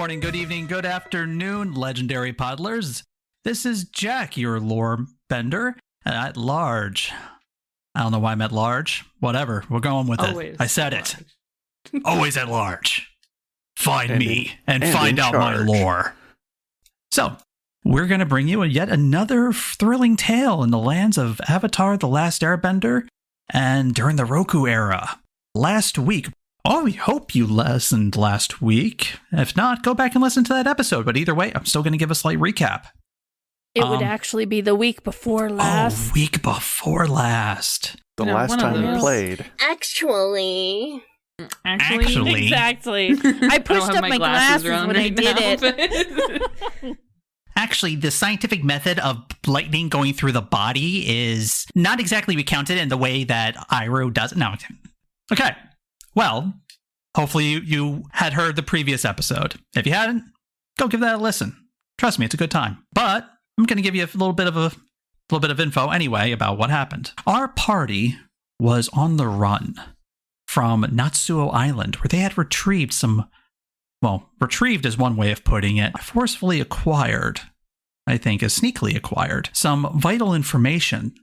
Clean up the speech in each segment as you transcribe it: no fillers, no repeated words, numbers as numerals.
morning, good evening, good afternoon, legendary podlers. This is Jack, your lore bender at large. I don't know why I'm at large. Whatever, we're going with it. I said it. Always at large. Find me and find out my lore. So, we're going to bring you yet another thrilling tale in the lands of Avatar: The Last Airbender and during the Roku era. Last week, we hope you listened last week. If not, go back and listen to that episode. But either way, I'm still going to give a slight recap. It would actually be the week before last. Oh, week before last. The last time you played. Actually. Exactly. I pushed up my glasses when I did it. Actually, the scientific method of lightning going through the body is not exactly recounted in the way that Iroh does it. No. Okay. Well, hopefully you had heard the previous episode. If you hadn't, go give that a listen. Trust me, it's a good time. But I'm going to give you a little bit of info anyway about what happened. Our party was on the run from Natsuo Island, where they had retrieved retrieved is one way of putting it, forcefully acquired, I think is sneakily acquired, some vital information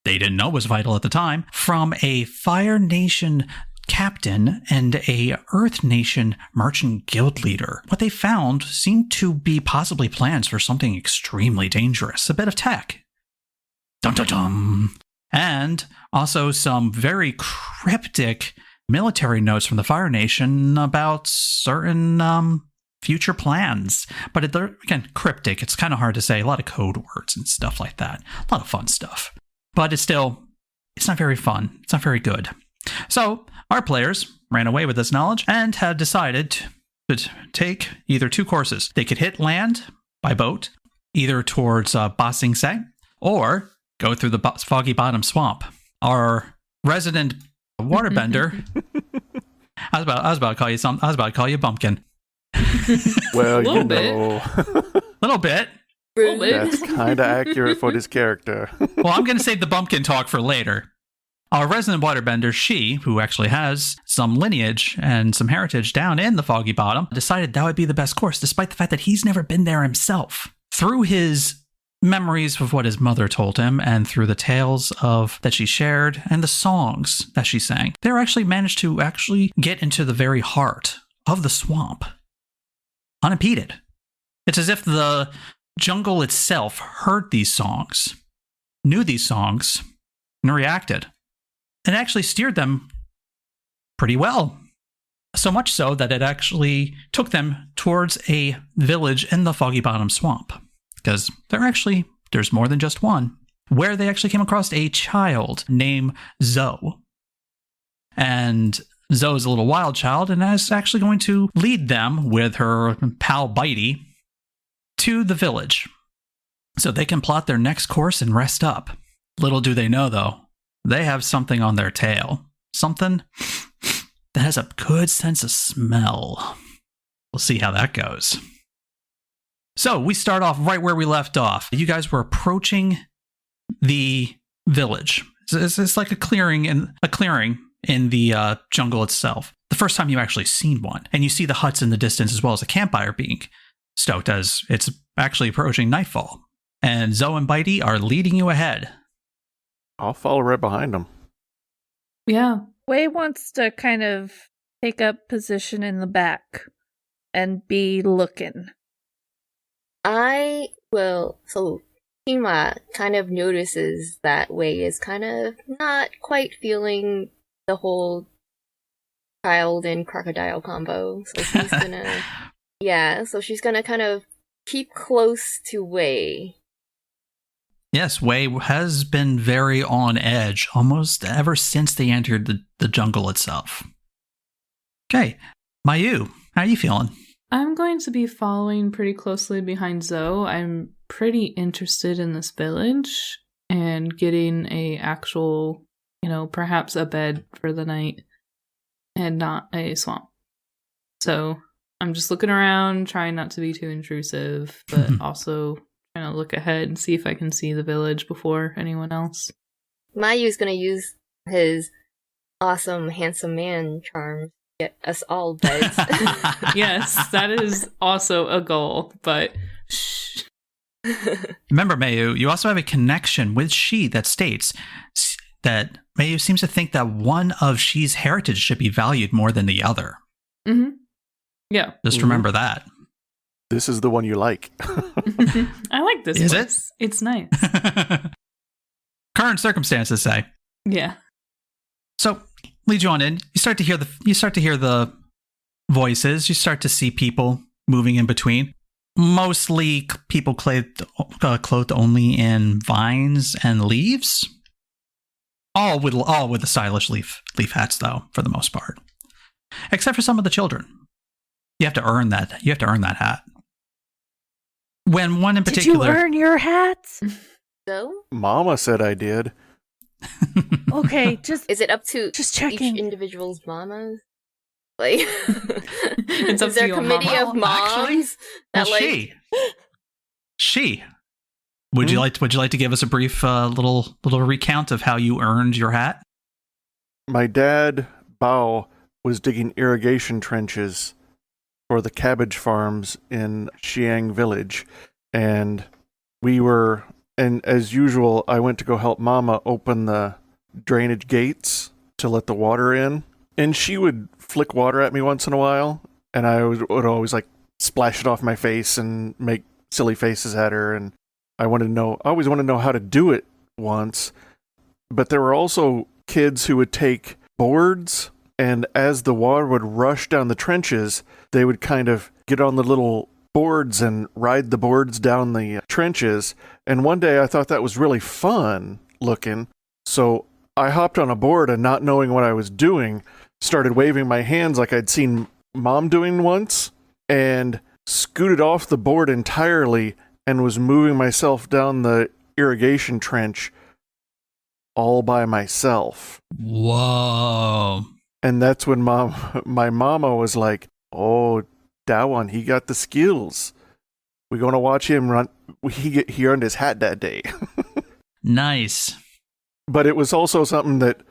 they didn't know was vital at the time from a Fire Nation captain and a Earth Nation merchant guild leader. What they found seemed to be possibly plans for something extremely dangerous, a bit of tech. Dum dum dum. And also some very cryptic military notes from the Fire Nation about certain future plans. But again, cryptic. It's kind of hard to say. A lot of code words and stuff like that. A lot of fun stuff. But it's not very fun. It's not very good. So our players ran away with this knowledge and had decided to take either two courses. They could hit land by boat, either towards Ba Sing Se, or go through the Foggy Bottom Swamp. Our resident waterbender. I was about to call you something. I was about to call you Bumpkin. Well, you know. Little bit. That's kind of accurate for this character. Well, I'm going to save the Bumpkin talk for later. Our resident waterbender, she, who actually has some lineage and some heritage down in the Foggy Bottom, decided that would be the best course, despite the fact that he's never been there himself. Through his memories of what his mother told him and through the tales that she shared and the songs that she sang, they actually managed to get into the very heart of the swamp unimpeded. It's as if the jungle itself heard these songs, knew these songs, and reacted. And actually steered them pretty well. So much so that it actually took them towards a village in the Foggy Bottom Swamp. Because there's more than just one, where they actually came across a child named Zoe. And Zoe's a little wild child and is actually going to lead them with her pal Bitey to the village so they can plot their next course and rest up. Little do they know, though, they have something on their tail. Something that has a good sense of smell. We'll see how that goes. So we start off right where we left off. You guys were approaching the village. It's like a clearing in the jungle itself. The first time you actually seen one. And you see the huts in the distance as well as a campfire being stoked as it's actually approaching nightfall. And Zoe and Bitey are leading you ahead. I'll follow right behind them. Yeah. Wei wants to kind of take up position in the back and be looking. I will. So Kima kind of notices that Wei is kind of not quite feeling the whole child and crocodile combo. So she's gonna, she's gonna kind of keep close to Wei. Yes, Wei has been very on edge almost ever since they entered the jungle itself. Okay, Mayu, how are you feeling? I'm going to be following pretty closely behind Zoe. I'm pretty interested in this village and getting a actual, perhaps a bed for the night and not a swamp. So I'm just looking around, trying not to be too intrusive, but also trying to look ahead and see if I can see the village before anyone else. Mayu's gonna use his awesome handsome man charm get us all beds. Yes, that is also a goal, but shh. Remember, Mayu, you also have a connection with She that states that Mayu seems to think that one of She's heritage should be valued more than the other. Mm-hmm. Yeah. Just remember that. This is the one you like. I like this Is place. It's nice. Current circumstances say. Yeah. So, lead you on in. You start to hear the voices. You start to see people moving in between. Mostly people clothed only in vines and leaves. All with the stylish leaf hats, though, for the most part. Except for some of the children. You have to earn that. You have to earn that hat. When one in particular, Did you earn your hats? So, Mama said I did. Okay, just is it up to Just each checking. individual's mamas? Like, It's up is to there a your committee mama. of moms that well, she. Would you like to give us a brief little recount of how you earned your hat? My dad, Bao, was digging irrigation trenches for the cabbage farms in Xiang village. And as usual, I went to go help Mama open the drainage gates to let the water in. And she would flick water at me once in a while. And I would always like splash it off my face and make silly faces at her. And I always wanted to know how to do it once. But there were also kids who would take boards, and as the water would rush down the trenches, they would kind of get on the little boards and ride the boards down the trenches. And one day I thought that was really fun looking. So I hopped on a board and, not knowing what I was doing, started waving my hands like I'd seen Mom doing once, and scooted off the board entirely and was moving myself down the irrigation trench all by myself. Whoa. And that's when my mama was like, "Oh, Dawan, he got the skills. We're going to watch him run. He earned his hat that day." Nice. But it was also something that,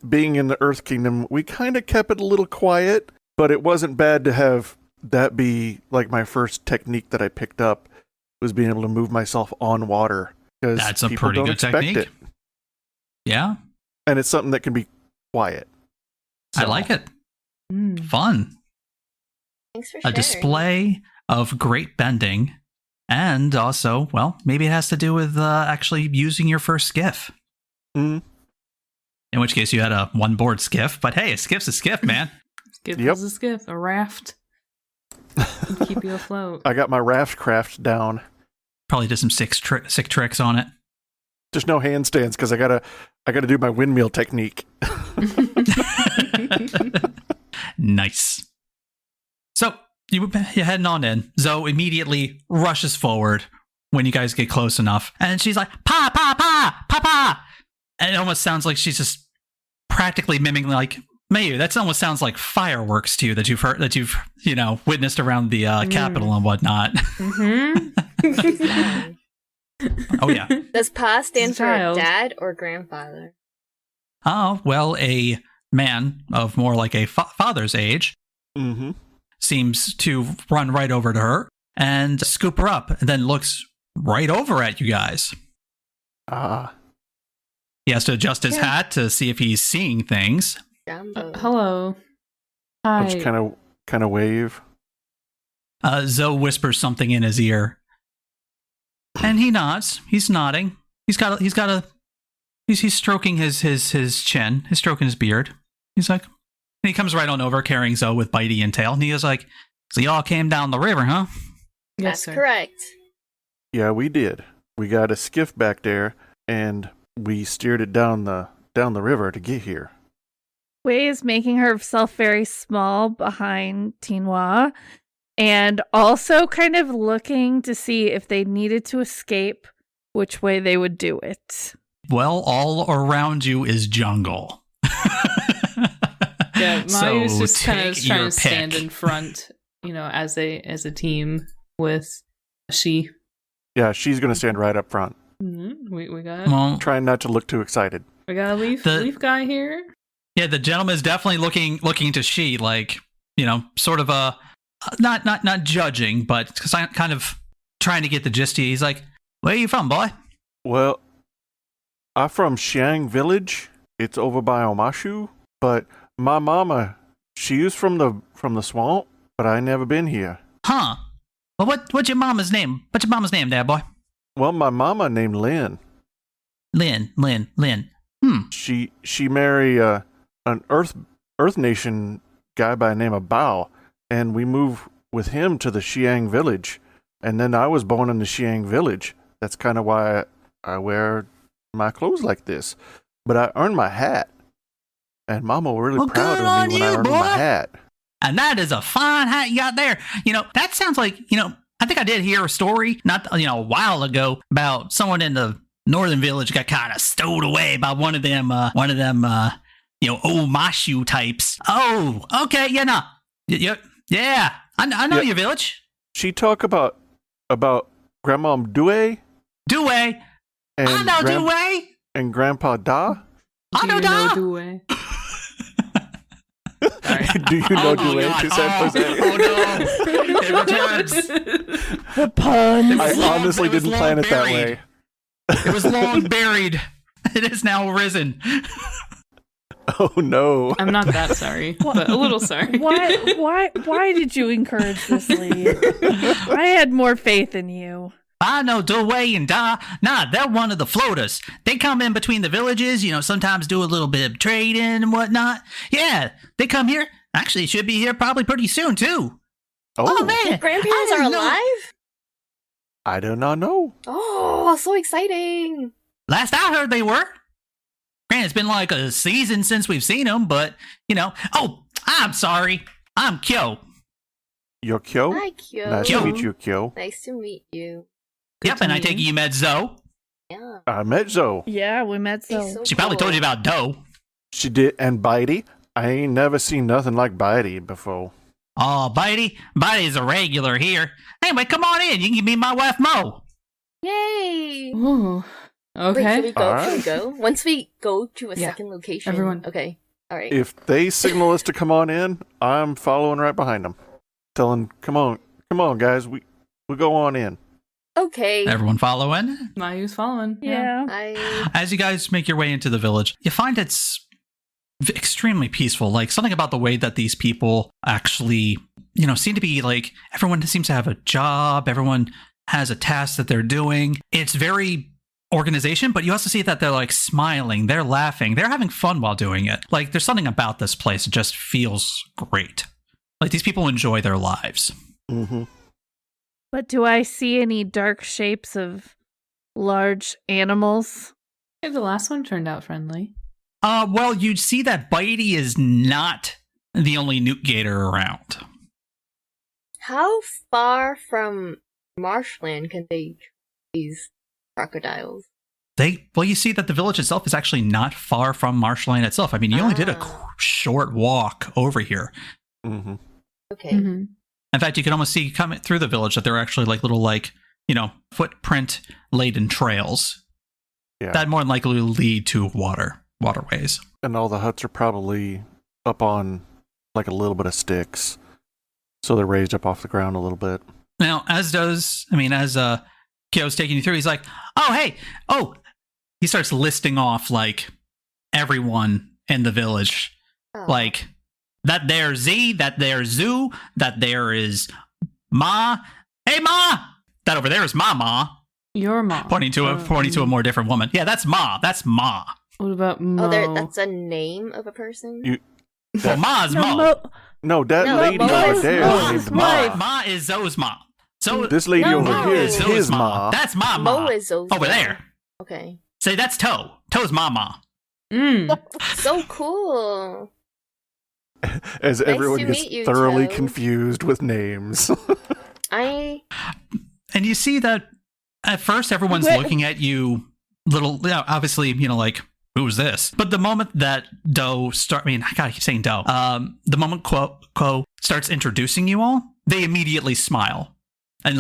being in the Earth Kingdom, we kind of kept it a little quiet, but it wasn't bad to have that be like my first technique that I picked up, was being able to move myself on water. That's a pretty good technique. It. Yeah. And it's something that can be quiet. I like it. Fun. Thanks for A sharing. display of great bending. And also, well, maybe it has to do with actually using your first skiff. Mm. In which case you had a one-board skiff. But hey, a skiff's a skiff, man. Skiff Yep. is a skiff, a raft. Keep you afloat. I got my raft craft down. Probably did some sick tricks on it. Just no handstands because I gotta do my windmill technique. Nice. So you're heading on in. Zoe immediately rushes forward when you guys get close enough, and she's like, "Pa, pa, pa, pa, pa," and it almost sounds like she's just practically mimicking like Mayu. That almost sounds like fireworks to you that you've heard, that you've witnessed around the capital and whatnot. Mm-hmm. Oh yeah. Does Pa stand for Child. dad or grandfather? Oh well, a man of more like a father's age Mm-hmm. seems to run right over to her and scoop her up, and then looks right over at you guys. Ah. He has to adjust his hat to see if he's seeing things. Jumbo. Hello. I'll Hi. just kind of wave. Zoe whispers something in his ear, and he nods. He's nodding. He's stroking his chin. He's stroking his beard. He's like, and he comes right on over, carrying Zoe with Bitey and Tail. And he is like, "So y'all came down the river, huh?" Yes, That's sir. correct. Yeah, we did. We got a skiff back there, and we steered it down the river to get here. Wei is making herself very small behind Tinhua, and also kind of looking to see if they needed to escape, which way they would do it. Well, all around you is jungle. Yeah, Mayu's So just kind of take trying your to stand pick. in front, as a team with she. Yeah, she's gonna stand right up front, We got Well, trying not to look too excited. we got a leaf The- leaf guy here. Yeah, the gentleman is definitely looking to she, like, sort of a not judging, but kind of trying to get the gist of you. He's like, "Where are you from, boy?" Well, I'm from Xiang Village. It's over by Omashu. But my mama, she was from the swamp, but I never been here. Huh? Well, what's your mama's name? What's your mama's name there, boy? Well, my mama named Lynn. Lynn. She married an Earth Nation guy by the name of Bao, and we moved with him to the Xiang Village. And then I was born in the Xiang Village. That's kind of why I wear my clothes like this. But I earned my hat. And Mama was really proud of me when I earned my hat. And that is a fine hat you got there. That sounds like, I think I did hear a story not, a while ago about someone in the northern village got kind of stowed away by one of them, old Mashu types. Oh, okay. Yeah, no. Yeah. I know your village. She talked about Grandma Due. Due. I know Due. And Grandpa Da. I know Da. Due. Do you know Due? Oh no! It returns. The puns. I honestly didn't plan it that way. It was long buried. It is now risen. Oh no! I'm not that sorry, but a little sorry. Why did you encourage this, Lee? I had more faith in you. I know Dewey and Da. Nah, they're one of the floaters. They come in between the villages, sometimes do a little bit of trading and whatnot. Yeah, they come here. Actually, should be here probably pretty soon, too. Oh man. Your grandparents are alive? I do not know. Oh, so exciting. Last I heard they were. Man, it's been like a season since we've seen them, but, Oh, I'm sorry. I'm Kyo. You're Kyo? Hi, Kyo. Nice to meet you, Kyo. Nice to meet you. Yep, and I take it you met Zoe. Yeah. I met Zoe. Yeah, we met Zoe. So She probably told you about Doe. She did, and Bitey. I ain't never seen nothing like Bitey before. Oh, Bitey. Bitey's a regular here. Anyway, come on in. You can meet my wife, Mo. Yay! Ooh. Okay. Wait, should we go? All right. Should we go? Once we go to a Yeah. second location. Everyone. Okay. All right. If they signal us to come on in, I'm following right behind them. Telling, come on, guys, we go on in. Okay. Everyone following? Mayu's following. Yeah. As you guys make your way into the village, you find it's extremely peaceful. Like, something about the way that these people actually, seem to be like, everyone seems to have a job. Everyone has a task that they're doing. It's very organization, but you also see that they're like smiling, they're laughing, they're having fun while doing it. Like, there's something about this place that just feels great. Like, these people enjoy their lives. Mm-hmm. But do I see any dark shapes of large animals? Hey, the last one turned out friendly. Well, you see that Bitey is not the only Newt Gator around. How far from marshland can they these crocodiles? You see that the village itself is actually not far from marshland itself. I mean, you only did a short walk over here. Mm-hmm. Okay. Mm-hmm. In fact, you can almost see coming through the village that there are actually like little, footprint laden trails that more than likely lead to waterways. And all the huts are probably up on like a little bit of sticks. So they're raised up off the ground a little bit. Now, as Kyo's taking you through, he's like, he starts listing off like everyone in the village. Oh. Like, that there Z, that there Zoo, that there is Ma. Hey, Ma! That over there is my Ma. Your mom. Pointing to a more different woman. Yeah, that's Ma. That's Ma. What about Mo? that's a name of a person? Well, Ma's Mo. That lady Mo over is there Mo's is named Ma. Ma is Zoe's Ma. So This lady over No. here is Zoe's his Ma. That's my Ma. Mo is Zoe's over Ma. there. Okay. Say that's Toe. Toe's my Ma. So cool. As everyone to gets meet you, thoroughly Toe. confused with names. I And you see that at first everyone's looking at you obviously, like, who's this? But the moment that I keep saying Doe. The moment Quo starts introducing you all, they immediately smile and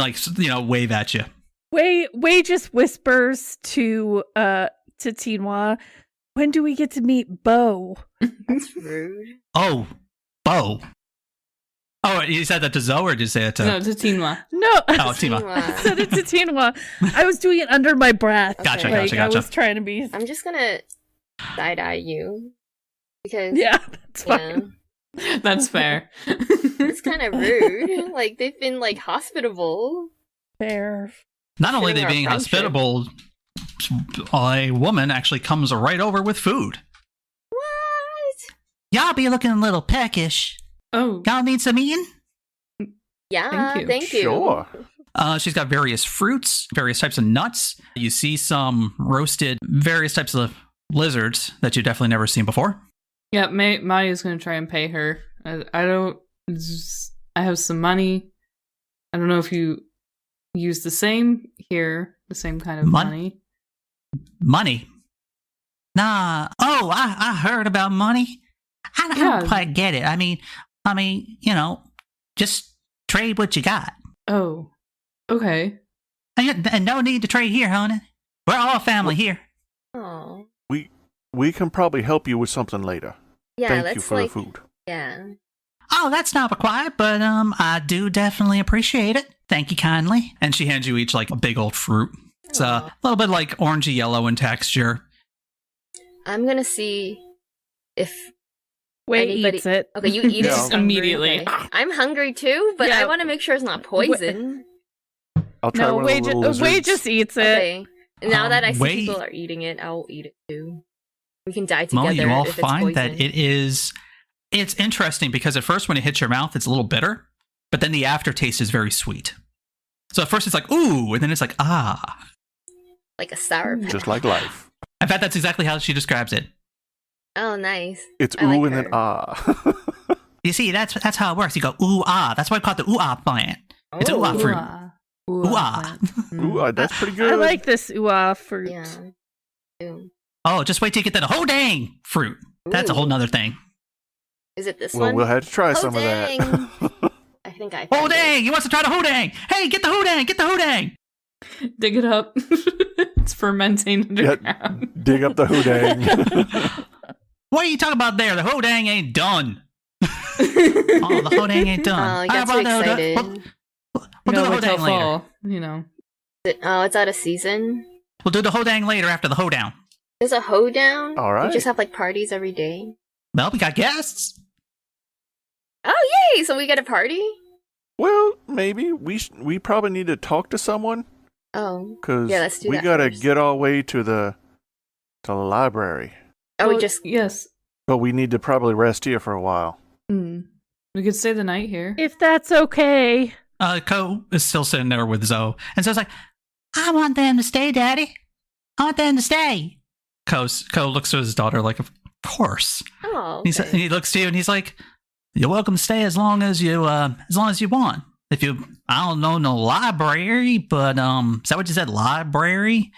wave at you. Wei just whispers to Tinhua, When do we get to meet Bo? That's rude. Oh, Bo. Oh, you said that to Zoe, or did you say it to... No, to Tinwa. No. Oh, Tima. I said it to Tinwa. I was doing it under my breath. Gotcha, Okay. gotcha, I gotcha. was trying to be... I'm just gonna side-eye you. Because, Yeah, that's fine. That's fair. it's kind of rude. Like, they've been, like, hospitable. Fair. Not only are they Sharing our being friendship. hospitable, a woman actually comes right over with food. What? Y'all be looking a little peckish. Oh, Y'all need some eating? Yeah, Thank you. thank you. Sure. She's got various fruits, various types of nuts. You see some roasted, various types of lizards that you've definitely never seen before. yeah. Mayu's gonna try and pay her. I don't. I have some money. I don't know if you use the same here, the same kind of money. Money? Nah. Oh, I heard about money. I Yeah. don't quite get it. I mean, you know, just trade what you got. Oh, okay. And no need to trade here, honey. We're all family here. Oh. We can probably help you with something later. Yeah, Thank that's you for like, the food. yeah. Oh, that's not required, but I do definitely appreciate it. Thank you kindly. And she hands you each like a big old fruit. It's a Aw. little bit like orangey yellow in texture. I'm gonna see if Wade Anybody- eats it. okay, you eat it Yeah. just hungry, Immediately. okay. I'm hungry too, but Yeah. I want to make sure it's not poison. I'll try No, one of the little lizards. Wade just eats it. Okay. Now that I see Wait. people are eating it, I'll eat it too. We can die Well, together you all if it's find poison. that it's interesting because at first when it hits your mouth, it's a little bitter, but then the aftertaste is very sweet. So at first it's like, ooh, and then it's like, ah. like a sour patch. Just like life. In fact, that's exactly how she describes it. Oh, nice. It's I like ooh and then her. ah. You see, that's how it works. You go, ooh, ah. That's why I call it the ooh, ah plant. It's a ooh, ah Oh, fruit. Ooh, Ooh, ah. Ooh, that's pretty good. I like this ooh fruit. Yeah. Ew. Oh, just wait till you get to the whole dang fruit. That's a whole Ooh. nother thing. Is it this Well, one? we'll have to try Oh, some dang. of that. I think I Whole found it. dang! He wants to try the whole dang! Hey, get the whole dang! Get the whole dang! Dig it up. It's fermenting Yeah, underground. dig up the hoodang. What are you talking about there? The whole dang ain't done. Oh, the whole dang ain't Oh, done. you got too excited. We'll do the No, whole wait till dang later. fall. You know. Oh, it's out of season? We'll do the whole dang later after the hoedown. There's a hoedown? All right. You just have like parties every day? Well, we got guests. Oh, yay! So we get a party? Well, maybe we probably need to talk to someone Oh. because Yeah, let's do we that gotta first. get our way to the library. Oh, we Well, just. yes. But we need to probably rest here for a while. Mm. We could stay the night here. If that's okay. Ko is still sitting there with Zoe, and Zoe's like, I want them to stay, Daddy. I want them to stay. Ko looks to his daughter like, of course. Oh. And Okay. he looks to you and he's like, you're welcome to stay as long as you want. If you, I don't know, no library, but is that what you said, library?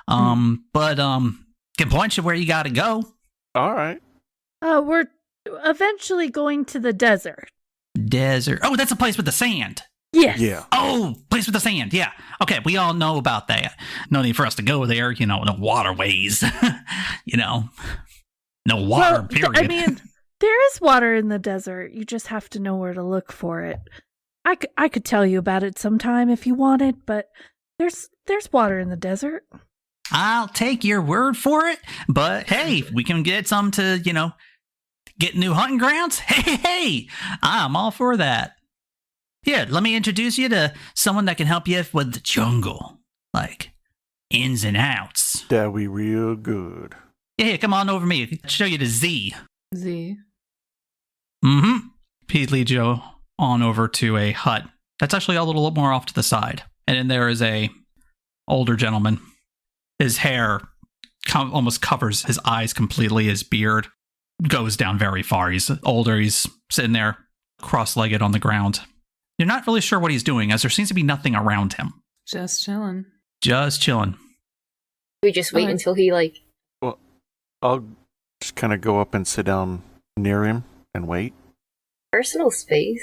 But can point you where you gotta go. All right. We're eventually going to the desert. Desert. Oh, that's a place with the sand. Yes. Yeah. Oh, place with the sand. Yeah. Okay, we all know about that. No need for us to go there. You know, no waterways. You know, no water. Well, period. I mean, there is water in the desert. You just have to know where to look for it. I could tell you about it sometime if you wanted, but there's water in the desert. I'll take your word for it. But hey, we can get some to, get new hunting grounds. Hey, I'm all for that. Here, let me introduce you to someone that can help you with the jungle, like ins and outs. That we real good. Yeah, here, come on over me. I'll show you the Z. Z. Mm-hmm. He leads you on over to a hut that's actually a little more off to the side. And then there is a older gentleman. His hair almost covers his eyes completely. His beard goes down very far. He's older. He's sitting there cross-legged on the ground. You're not really sure what he's doing, as there seems to be nothing around him. Just chilling. Just chilling. We just wait Okay. until he, like. I'll just kind of go up and sit down near him and wait. Personal space?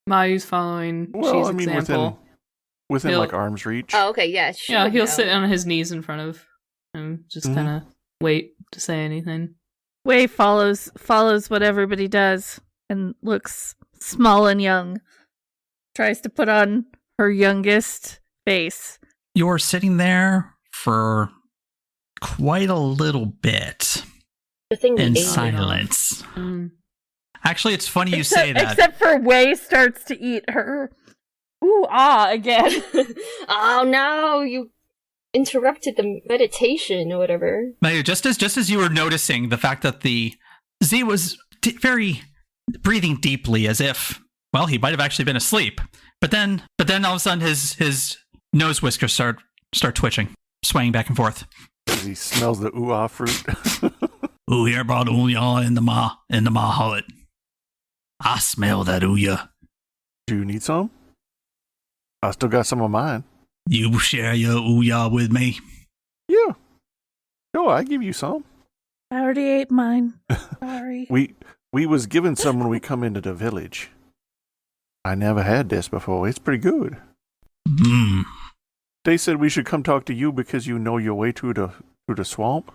Mayu's following Well, She's I mean, example. within He'll- like arm's reach. Oh, okay, yeah. she Yeah, would he'll know. sit on his knees in front of him, just Mhm. kind of wait to say anything. Wei follows what everybody does and looks small and young. Tries to put on her youngest face. You're sitting there for quite a little bit The thing we in ate. silence. Actually, it's funny you say that. Except for Wei starts to eat her again. Oh no, you interrupted the meditation or whatever. Mayu, just as you were noticing the fact that the Z was very breathing deeply, as if, well, he might have actually been asleep. But then all of a sudden his nose whiskers start twitching, swaying back and forth. He smells the ooh-ah fruit. Ooh, here brought ooh-yah in the ma hut. I smell that ooh-yah. Do you need some? I still got some of mine. You share your ooh-yah with me? Yeah. No, I give you some. I already ate mine. Sorry. We was given some when we come into the village. I never had this before. It's pretty good. They said we should come talk to you because you know your way through the swamp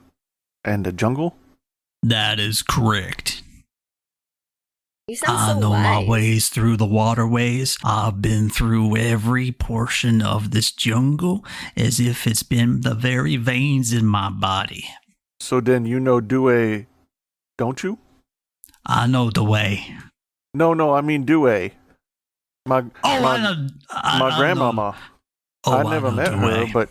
and the jungle. That is correct. You sound I so know my wise. ways through the waterways. I've been through every portion of this jungle as if it's been the very veins in my body. So then you know Due, don't you? I know the way. No, I mean Due. My grandmama. I never met her, but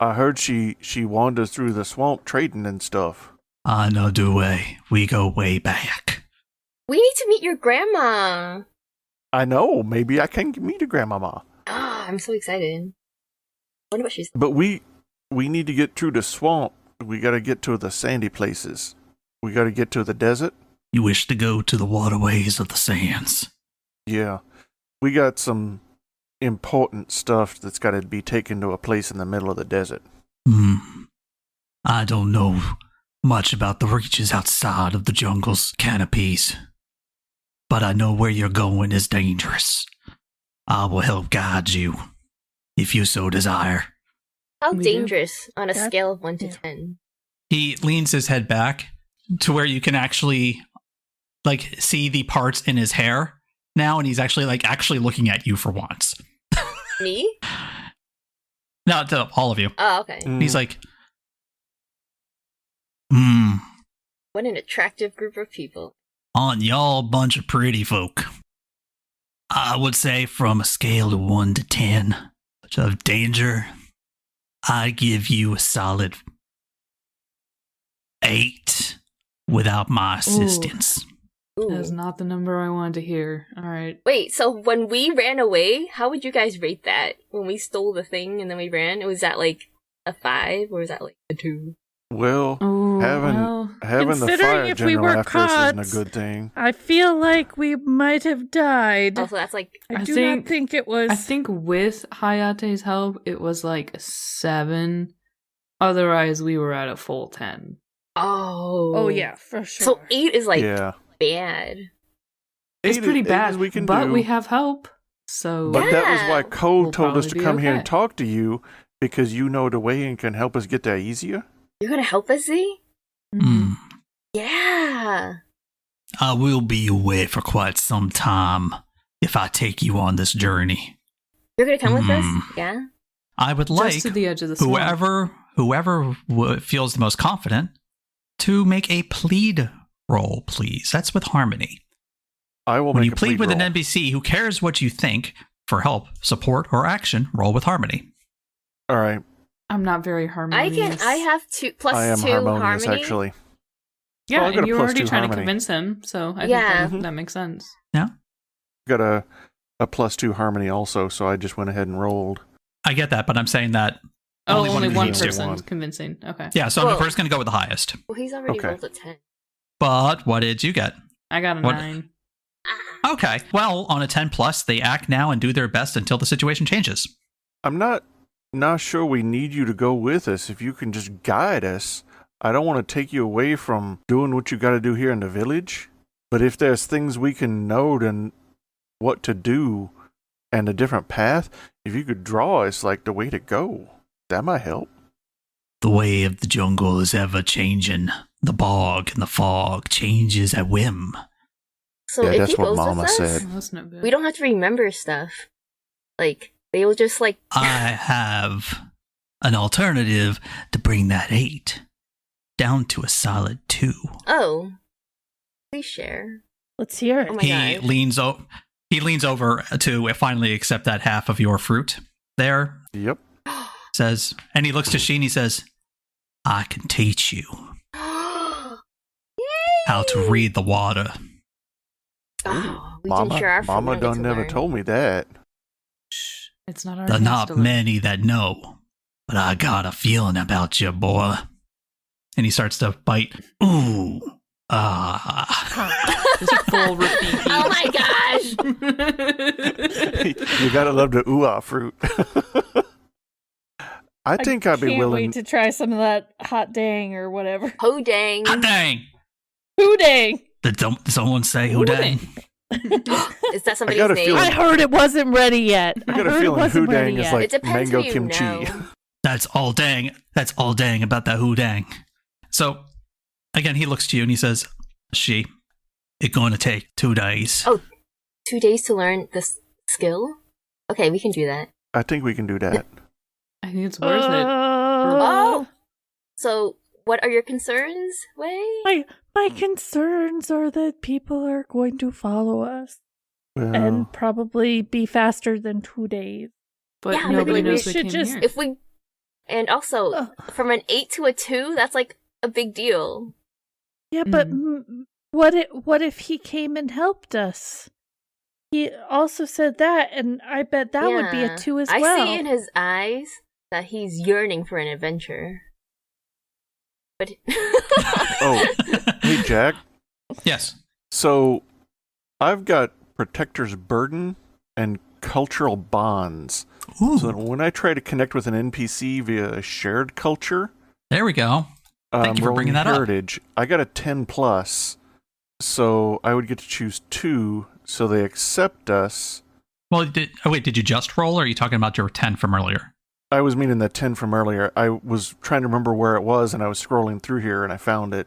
I heard she wanders through the swamp trading and stuff. I know Due. We go way back. We need to meet your grandma. I know. Maybe I can meet a grandmama. Ah, I'm so excited. I wonder what she's. But we need to get through the swamp. We got to get to the sandy places. We got to get to the desert. You wish to go to the waterways of the sands. Yeah. We got some important stuff that's got to be taken to a place in the middle of the desert. I don't know much about the reaches outside of the jungle's canopies, but I know where you're going is dangerous. I will help guide you, if you so desire. How We do. dangerous on a Yeah. scale of 1 to Yeah. 10? He leans his head back to where you can actually see the parts in his hair now, and he's actually looking at you for once. Me? No, to all of you. Oh, okay. Mm. He's like, What an attractive group of people. aren't y'all a bunch of pretty folk? I would say from a scale of 1 to 10 of danger, I give you a solid 8 without my assistance. Ooh. That is not the number I wanted to hear. All right. Wait, so when we ran away, how would you guys rate that? When we stole the thing and then we ran, was that like a 5 or was that like a 2? Well, Oh, having well. the Considering fire if we general were after us caught- isn't a good thing. I feel like we might have died. Also, that's like I I do think- not think it was. I think with Hayate's help, it was like a 7. Otherwise, we were at a full 10. Oh yeah, for sure. So 8 is like yeah. bad. It's pretty Eight bad, is we can but do. we have help. So But that was Yeah. why Cole We'll told us probably to be come here okay. and talk to you because you know the way and can help us get there easier. You're gonna help us, Z? Hmm. Yeah. I will be away for quite some time if I take you on this journey. You're gonna come with us? Hmm. Yeah. I would just like to the edge of the swamp. whoever feels the most confident to make a plead roll, please. That's with harmony. I will When make you a plead with roll. an NPC who cares what you think for help, support, or action, roll with harmony. All right. I'm not very harmonious. I have 2 plus I am 2 harmonious, harmony. actually. Yeah, Oh, I got and a you're plus already 2 trying to harmony. convince him, so I Yeah. think that makes sense. Got a plus 2 harmony also, so I just went ahead and rolled. I get that, but I'm saying that Oh, Only one only of you one needs to. person's convincing. Okay. yeah, so Whoa. we're just going to go with the highest. Well, he's already Okay. rolled a 10. But what did you get? I got a What- 9. Okay. Well, on a 10 plus, they act now and do their best until the situation changes. I'm not sure we need you to go with us. If you can just guide us, I don't want to take you away from doing what you got to do here in the village. But if there's things we can note and what to do and a different path, if you could draw us like the way to go, that might help. The way of the jungle is ever changing. The bog and the fog changes at whim. So Yeah, if that's he what goes Mama with us, said. Oh, that's not good. we don't have to remember stuff. Like, they will just, like... I have an alternative to bring that 8 down to a solid 2. Oh. Please share. Let's hear it. Oh my He God. leans over to finally accept that half of your fruit. There, Yep. says, and he looks to Sheen. He says, "I can teach you how to read the water." Oh, we didn't share our fruit, Mama we don't get done to never learn. told me that. Shh, it's not our There are chance not to learn. many that know, but I got a feeling about you, boy. And he starts to bite. Ooh, Just full repeat. Oh my gosh! You gotta love the ooh-ah fruit. I think I'd be can't willing. wait to try some of that hot dang or whatever. Oh dang. Hot dang! Hoo dang! Did someone say who dang? Is that somebody's got a name? feeling- I heard it wasn't ready yet. I got a heard it feeling wasn't ready houdang is yet. like It depends mango who you kimchi. know. That's all dang. That's all dang about that who dang. So, again, he looks to you and he says, "She, it's going to take 2 days." Oh. 2 days to learn this skill? Okay, we can do that. I think we can do that. I think it's worth it. Oh! So, what are your concerns, Wei? My concerns are that people are going to follow us Well, and probably be faster than 2 days. But Yeah, nobody maybe we knows we should came just- here. If we... And also, from an 8 to a 2, that's like a big deal. Yeah, but Mm. what if he came and helped us? He also said that, and I bet that would be Yeah. a 2 as I well. see in his eyes that he's yearning for an adventure. But... Oh, hey Jack. Yes. So, I've got Protector's Burden and Cultural Bonds. Ooh, So that when I try to connect with an NPC via a shared culture, there we go. Thank you for bringing that up. heritage, I got a 10 plus, so I would get to choose 2, so they accept us. Well, did you just roll, or are you talking about your 10 from earlier? I was meaning the 10 from earlier. I was trying to remember where it was, and I was scrolling through here, and I found it.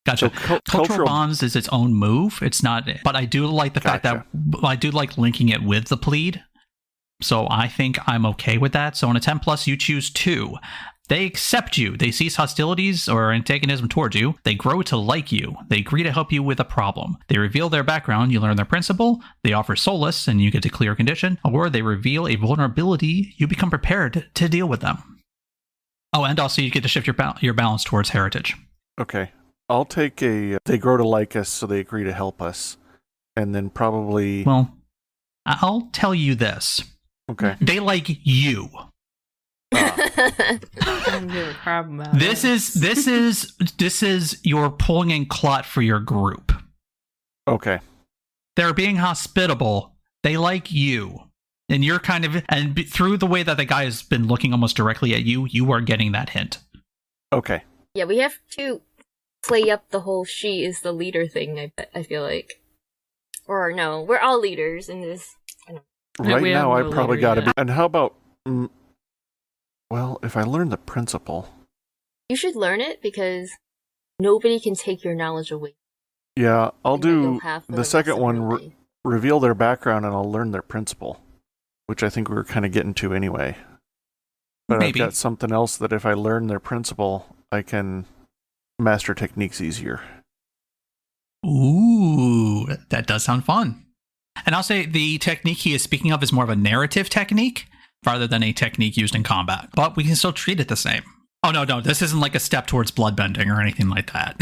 Gotcha. So Cultural bonds is its own move. It's not, but I do like the fact that I do like linking it with the plead. So I think I'm okay with that. So on a 10 plus, you choose 2. They accept you. They cease hostilities or antagonism towards you. They grow to like you. They agree to help you with a problem. They reveal their background. You learn their principle. They offer solace, and you get to clear a condition. Or they reveal a vulnerability. You become prepared to deal with them. Oh, and also you get to shift your balance towards heritage. Okay. I'll take a... They grow to like us, so they agree to help us. And then probably... Well, I'll tell you this. Okay. They like you. I don't give a crap about This it. is you're pulling in clot for your group. Okay. They're being hospitable. They like you. And you're kind of, through the way that the guy has been looking almost directly at you, you are getting that hint. Okay. Yeah, we have to play up the whole she is the leader thing, I feel like. Or no, we're all leaders in this. Yeah, Right we now, I have no probably leader got to yet. be... And how about... well, if I learn the principle... You should learn it because nobody can take your knowledge away. Yeah, I'll And then do you'll have the rest second of one, your life. reveal their background, and I'll learn their principle, which I think we were kind of getting to anyway. But Maybe. I've got something else that if I learn their principle, I can master techniques easier. Ooh, that does sound fun. And I'll say the technique he is speaking of is more of a narrative technique rather than a technique used in combat. But we can still treat it the same. Oh, no, this isn't like a step towards bloodbending or anything like that.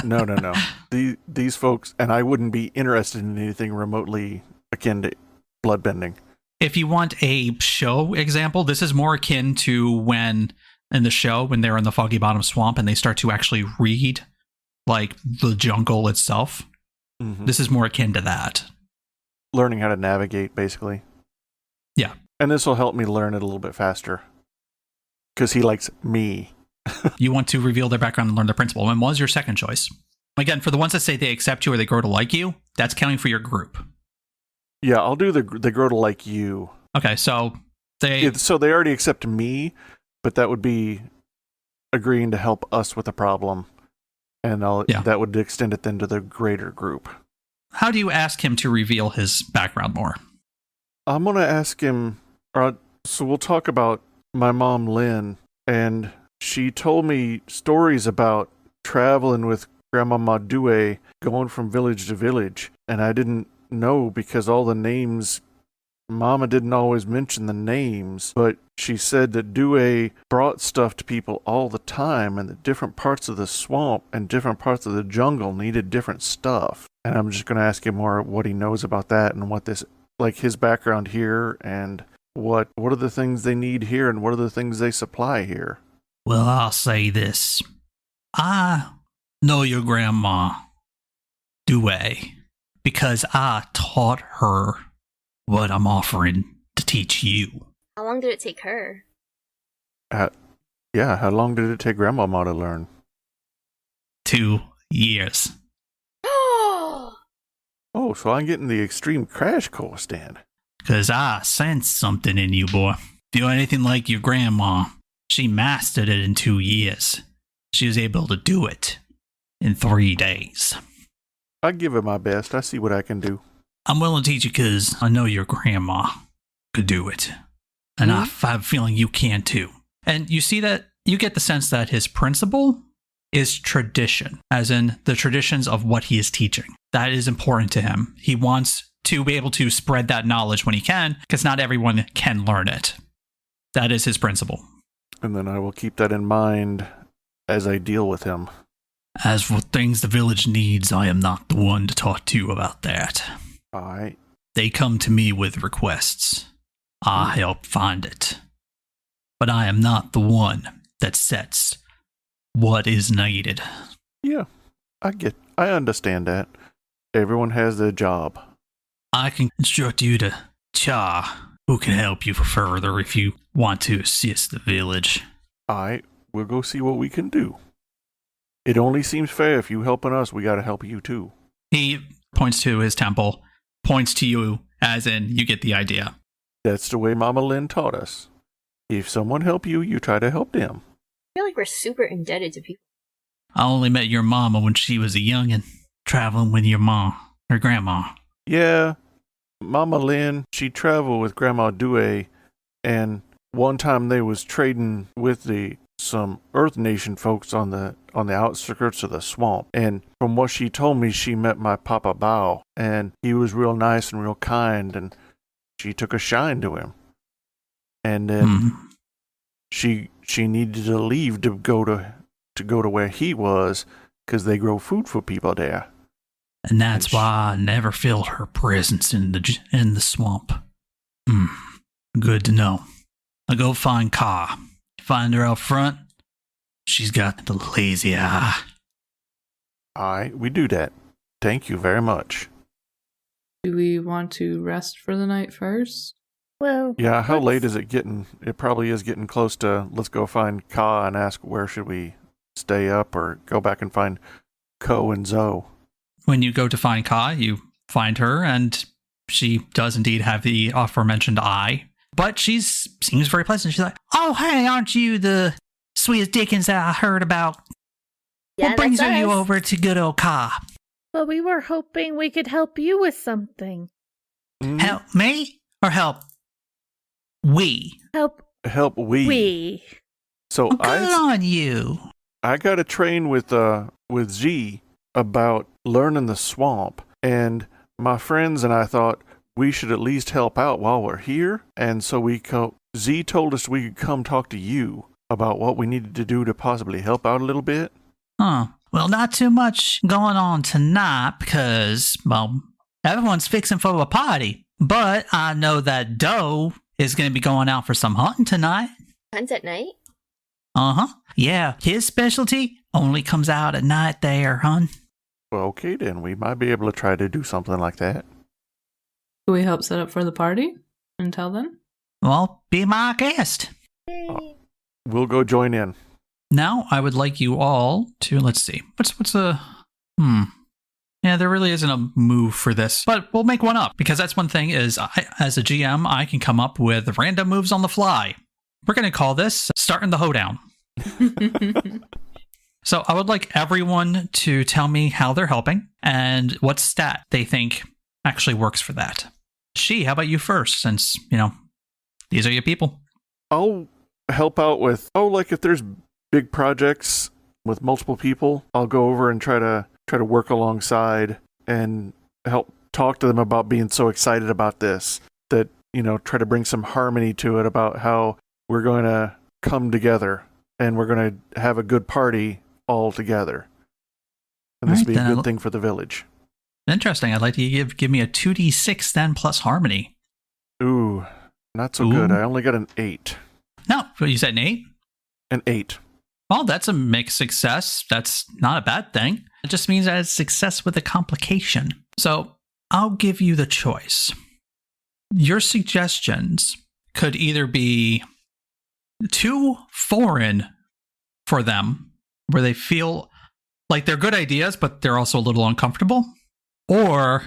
No. These folks, and I wouldn't be interested in anything remotely akin to bloodbending. If you want a show example, this is more akin to when in the show, when they're in the Foggy Bottom Swamp and they start to actually read like the jungle itself. Mhm. This is more akin to that. Learning how to navigate, basically. Yeah. And this will help me learn it a little bit faster. Because he likes me. You want to reveal their background and learn their principle. And what was your second choice? Again, for the ones that say they accept you or they grow to like you, that's counting for your group. Yeah, I'll do the grow to like you. Okay, so they... So they already accept me, but that would be agreeing to help us with the problem. And that would extend it then to the greater group. How do you ask him to reveal his background more? I'm going to ask him, so we'll talk about my mom, Lynn, and she told me stories about traveling with Grandma Due, going from village to village, and I didn't know because all the names, Mama didn't always mention the names, but she said that Due brought stuff to people all the time, and that different parts of the swamp and different parts of the jungle needed different stuff. And I'm just going to ask him more what he knows about that and what this, like his background here, and what are the things they need here and what are the things they supply here. Well, I'll say this. I know your grandma, Due, because I taught her what I'm offering to teach you. How long did it take her? How long did it take Grandmama to learn? 2 years. Oh, so I'm getting the extreme crash course then. Because I sensed something in you, boy. If you're anything like your grandma, she mastered it in 2 years. She was able to do it in 3 days. I give it my best. I see what I can do. I'm willing to teach you because I know your grandma could do it. And I have a feeling you can too. And you see that, you get the sense that his principle is tradition, as in the traditions of what he is teaching. That is important to him. He wants to be able to spread that knowledge when he can, because not everyone can learn it. That is his principle. And then I will keep that in mind as I deal with him. As for things the village needs, I am not the one to talk to you about that. All right. They come to me with requests. I help find it. But I am not the one that sets what is needed. Yeah, I understand that. Everyone has their job. I can instruct you to Cha, who can help you further if you want to assist the village. All right, we'll go see what we can do. It only seems fair if you helping us, we gotta help you too. He points to his temple, points to you, as in you get the idea. That's the way Mama Lynn taught us. If someone help you, you try to help them. I feel like we're super indebted to people. I only met your mama when she was a youngin', traveling with your mom, her grandma. Yeah, Mama Lynn, she traveled with Grandma Due, and one time they was trading with some Earth Nation folks on the outskirts of the swamp. And from what she told me, she met my Papa Bao, and he was real nice and real kind, and she took a shine to him. And then she needed to leave to go to where he was, because they grow food for people there. And that's why I never felt her presence in the swamp. Good to know. I'll go find Ka. Find her out front. She's got the lazy eye. All right, we do that. Thank you very much. Do we want to rest for the night first? Well, Yeah, how late is it getting? It probably is getting close to, let's go find Ka and ask where should we stay up, or go back and find Ko and Zoe. When you go to find Ka, you find her, and she does indeed have the aforementioned eye. But she seems very pleasant. She's like, "Oh, hey, aren't you the sweetest Dickens that I heard about? Yeah, What brings that's you us. over to good old Ka? well, we were hoping we could help you with something. Help me or help we? Help Help we. So Oh, good on you. I got to train with Z about learning the swamp, and my friends and I thought we should at least help out while we're here. And so Z told us we could come talk to you about what we needed to do to possibly help out a little bit. Huh. Well, not too much going on tonight because, well, everyone's fixing for a party. But I know that Doe is going to be going out for some hunting tonight. Hunt at night? Uh-huh. Yeah, his specialty only comes out at night there, hun. Well, okay then, we might be able to try to do something like that. Do we help set up for the party until then? Well, be my guest. We'll go join in. Now, I would like you all to, let's see, what's a, Yeah, there really isn't a move for this, but we'll make one up, because that's one thing is, as a GM, I can come up with random moves on the fly. We're going to call this Starting the Hoedown. So I would like everyone to tell me how they're helping and what stat they think actually works for that. She, how about you first, since, these are your people. I'll help out with, like if there's big projects with multiple people, I'll go over and try to work alongside and help talk to them about being so excited about this, that, try to bring some harmony to it about how we're going to come together and we're going to have a good party all together. And this will be a good thing for the village. Interesting. I'd like you to give me a 2d6 then plus harmony. Ooh, not so good. I only got an 8. No, you said an 8? An 8. Well, that's a mixed success. That's not a bad thing. It just means that it's success with a complication. So I'll give you the choice. Your suggestions could either be too foreign for them, where they feel like they're good ideas, but they're also a little uncomfortable, or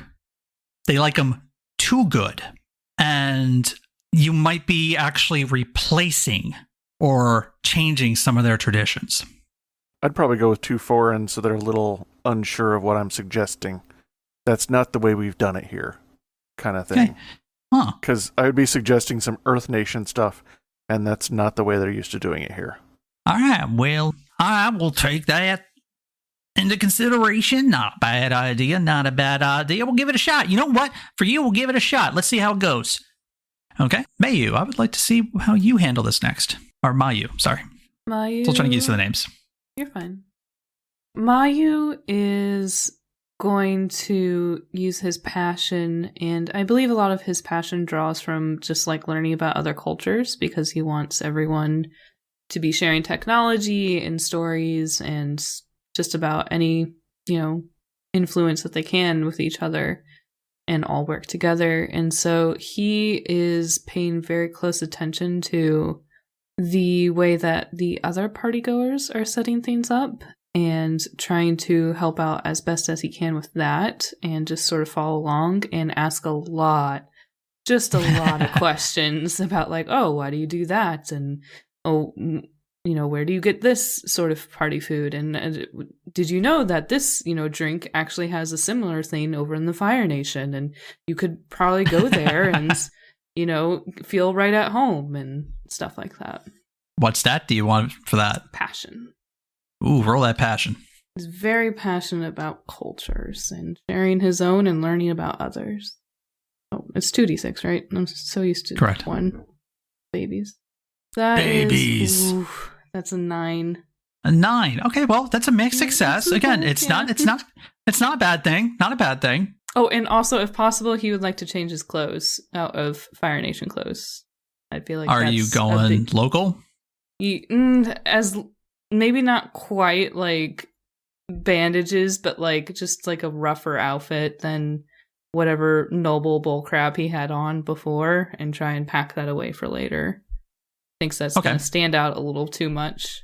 they like them too good, and you might be actually replacing or changing some of their traditions. I'd probably go with too foreign, so they're a little unsure of what I'm suggesting. That's not the way we've done it here, kind of thing. Okay. Huh. Because I would be suggesting some Earth Nation stuff, and that's not the way they're used to doing it here. All right, well, I will take that into consideration. Not a bad idea, not a bad idea. We'll give it a shot. You know what? For you, we'll give it a shot. Let's see how it goes. Okay, Mayu, I would like to see how you handle this next. Or Mayu, sorry. Mayu. Still trying to get used to the names. You're fine. Mayu is going to use his passion, and I believe a lot of his passion draws from just like learning about other cultures, because he wants everyone to be sharing technology and stories and just about any, influence that they can with each other and all work together. And so he is paying very close attention to the way that the other partygoers are setting things up and trying to help out as best as he can with that, and just sort of follow along and ask a lot of questions about like, oh, why do you do that? And, oh, where do you get this sort of party food? And did you know that this, drink actually has a similar thing over in the Fire Nation? And you could probably go there and, feel right at home and stuff like that. What stat do you want for that? Passion. Ooh, roll that passion. He's very passionate about cultures and sharing his own and learning about others. Oh, it's 2d6, right? I'm so used to Correct. 1. Babies. Babies. That's a 9. A 9. Okay, well, that's a mixed success. Again, it's not a bad thing. Not a bad thing. Oh, and also, if possible, he would like to change his clothes out of Fire Nation clothes. I feel like. Are you going local? As maybe not quite like bandages, but like just like a rougher outfit than whatever noble bullcrap he had on before, and try and pack that away for later. Thinks that's going to stand out a little too much.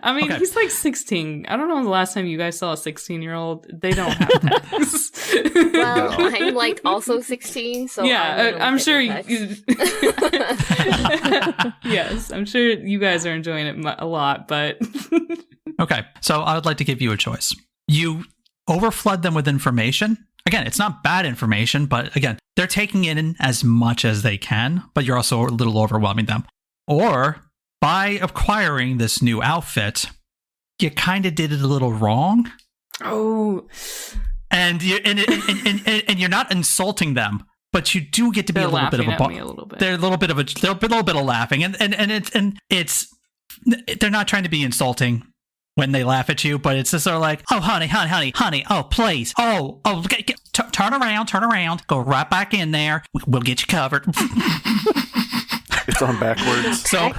I mean, he's like 16. I don't know the last time you guys saw a 16-year-old. They don't have that. Well, I'm like also 16, so yeah, I'm sure. Yes, I'm sure you guys are enjoying it a lot, but okay. So I would like to give you a choice. You overflood them with information. Again, it's not bad information, but again, they're taking it in as much as they can, but you're also a little overwhelming them. Or by acquiring this new outfit, you kind of did it a little wrong. Oh, and you're not insulting them, but you do get to be a little bit of a They're a little bit of laughing, and it's they're not trying to be insulting when they laugh at you, but it's just sort of like, oh, honey, oh, please, turn around, go right back in there. We'll get you covered. It's on backwards. So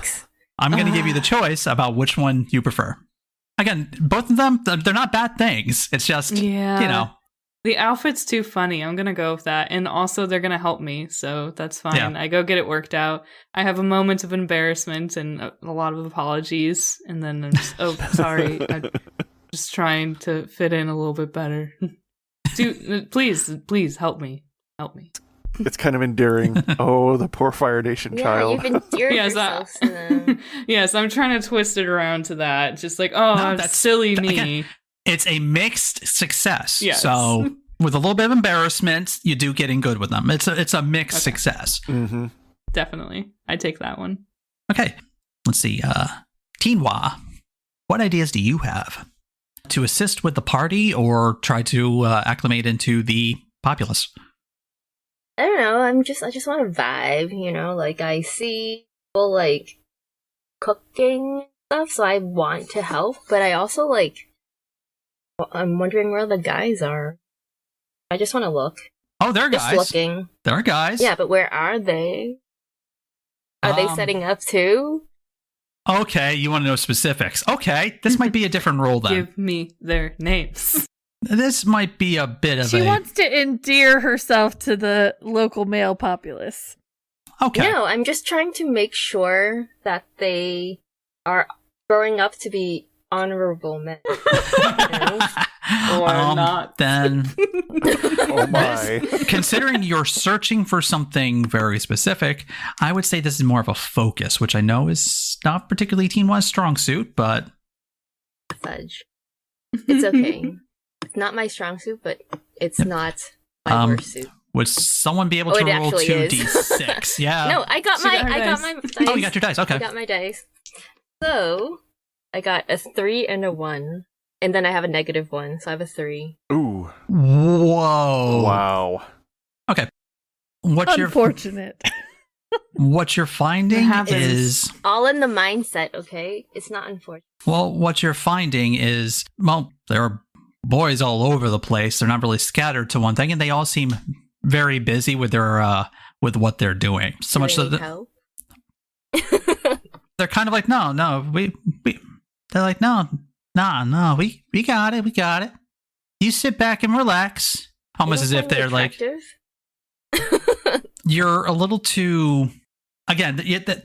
I'm going to give you the choice about which one you prefer. Again, both of them, they're not bad things. It's just, The outfit's too funny. I'm going to go with that. And also, they're going to help me, so that's fine. Yeah. I go get it worked out. I have a moment of embarrassment and a lot of apologies. And then I'm just, sorry. I'm just trying to fit in a little bit better. Please help me. Help me. It's kind of endearing. Oh, the poor Fire Nation Yeah, child. you've endeared Yes, yourself to them. yes, I'm trying to twist it around to that. Just like, oh, No, that's silly me. again, it's a mixed success. Yes. So with a little bit of embarrassment, you do getting good with them. It's a mixed Okay. success. Mm-hmm. Definitely. I take that one. Okay, let's see. Tinwa, what ideas do you have to assist with the party or try to acclimate into the populace? I don't know. I just want to vibe. Like I see people like cooking and stuff, so I want to help. But I also I'm wondering where the guys are. I just want to look. Oh, there are Just guys. looking. There are guys. Yeah, but where are they? Are they setting up too? Okay, you want to know specifics. Okay, this might be a different role then. Give me their names. This might be a bit of She a... wants to endear herself to the local male populace. Okay. No, I'm just trying to make sure that they are growing up to be honorable men. Or not. Then, Oh my. considering you're searching for something very specific, I would say this is more of a focus, which I know is not particularly Tinwa's strong suit, but Fudge. It's okay. It's not my strong suit, but it's not my worst suit. would someone be able Oh, to it roll actually is. 2d6? Yeah. No, I got She got her my dice. dice. Oh, you got your dice. Okay. I got my dice. So I got a 3 and a 1. And then I have a -1, so I have a 3. Ooh. Whoa. Wow. Okay. What you're Unfortunate. finding It happens. is All in the mindset, okay? It's not unfortunate. what you're finding is, well, there are boys all over the place. They're not really scattered to one thing, and they all seem very busy with their with what they're doing. So Do much they so need that help? they're kind of like, no, we they're like, no, we got it. You sit back and relax. Almost They as don't if find me they're like, attractive? you're a little too, again,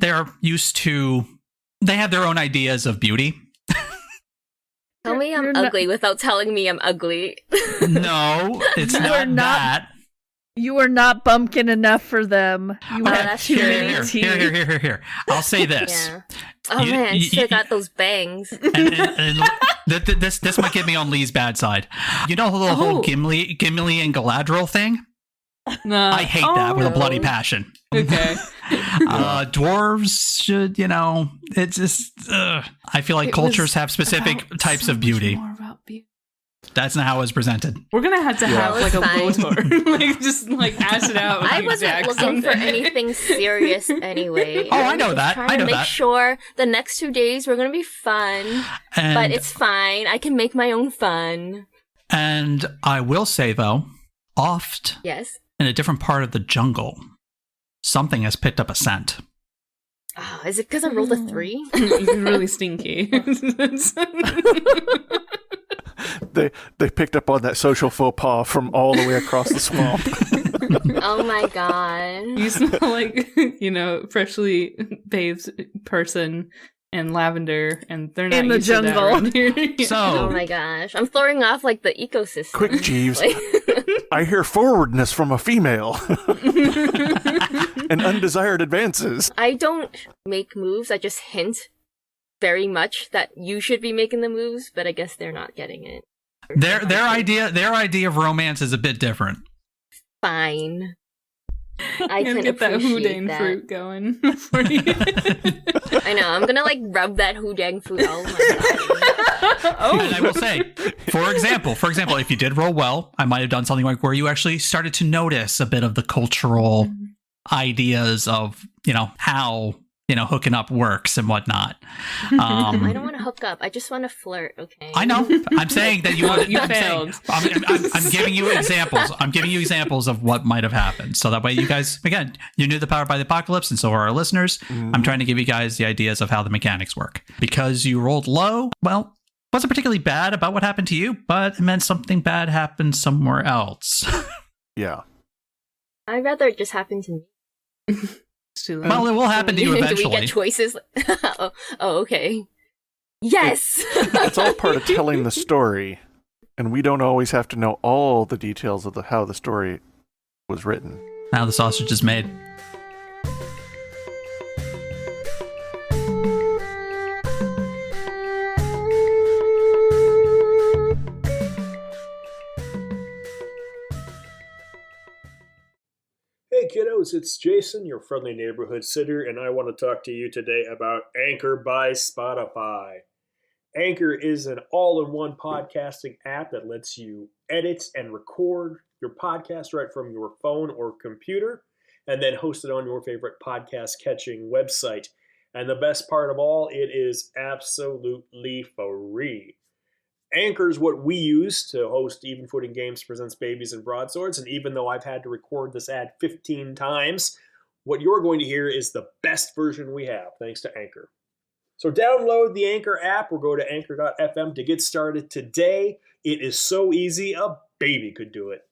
they're used to, they have their own ideas of beauty. Tell me I'm You're not- ugly without telling me I'm ugly. No, it's You not are not- that. You are not bumpkin enough for them. You Okay, have that's too true. many teeth. Here. I'll say this. Yeah. Oh man, I still got those bangs. And this might get me on Lee's bad side. You know the whole Oh. Gimli and Galadriel thing? No. I hate that with a bloody no. passion. Okay. Dwarves should, it's just, I feel like It cultures was have specific about types so of much beauty. more about beauty. That's not how it was presented. We're gonna have to have Yeah. like a That was Lotor, like just like hash it out. With I you, wasn't Jack, looking for someday. anything serious anyway. Oh, I I'm know just that. trying I know to make that. sure the next 2 days we're gonna be fun, And, but it's fine. I can make my own fun. and I will say, though, oft Yes. in a different part of the jungle, something has picked up a scent. Oh, is it because I rolled a 3? He's really stinky. They picked up on that social faux pas from all the way across the swamp. Oh my god. You smell like, freshly bathed person and lavender, and they're not In the used to that jungle. around here. Oh So, my gosh. I'm throwing off like the ecosystem. Quick, Jeeves. Like- I hear forwardness from a female. And undesired advances. I don't make moves, I just hint very much that you should be making the moves, but I guess they're not getting it. their idea of romance is a bit different. Fine. I I'm gonna can get that appreciate Houdin that. fruit going for you. I know, I'm gonna like rub that Houdang fruit all over my body. And I will say, for example, if you did roll well, I might have done something like where you actually started to notice a bit of the cultural ideas of, how, hooking up works and whatnot. I don't want to hook up, I just want to flirt, okay? I know. I'm saying that you You I'm saying- I'm giving you examples. I'm giving you examples of what might have happened. So that way you guys, again, you knew the Powered by the Apocalypse, and so are our listeners. I'm trying to give you guys the ideas of how the mechanics work. Because you rolled low, well, wasn't particularly bad about what happened to you, but it meant something bad happened somewhere else. Yeah. I'd rather it just happen to me. It's too late. Well, it will happen to you Do we eventually. get choices? oh, okay. Yes! It's all part of telling the story. And we don't always have to know all the details of how the story was written. Now the sausage is made. Hey kiddos, it's Jason, your friendly neighborhood sitter, and I want to talk to you today about Anchor by Spotify. Anchor is an all-in-one podcasting app that lets you edit and record your podcast right from your phone or computer, and then host it on your favorite podcast-catching website. And the best part of all, it is absolutely free. Anchor is what we use to host Even Footing Games Presents Babies and Broadswords, and even though I've had to record this ad 15 times, what you're going to hear is the best version we have, thanks to Anchor. So download the Anchor app or go to anchor.fm to get started today. It is so easy, a baby could do it.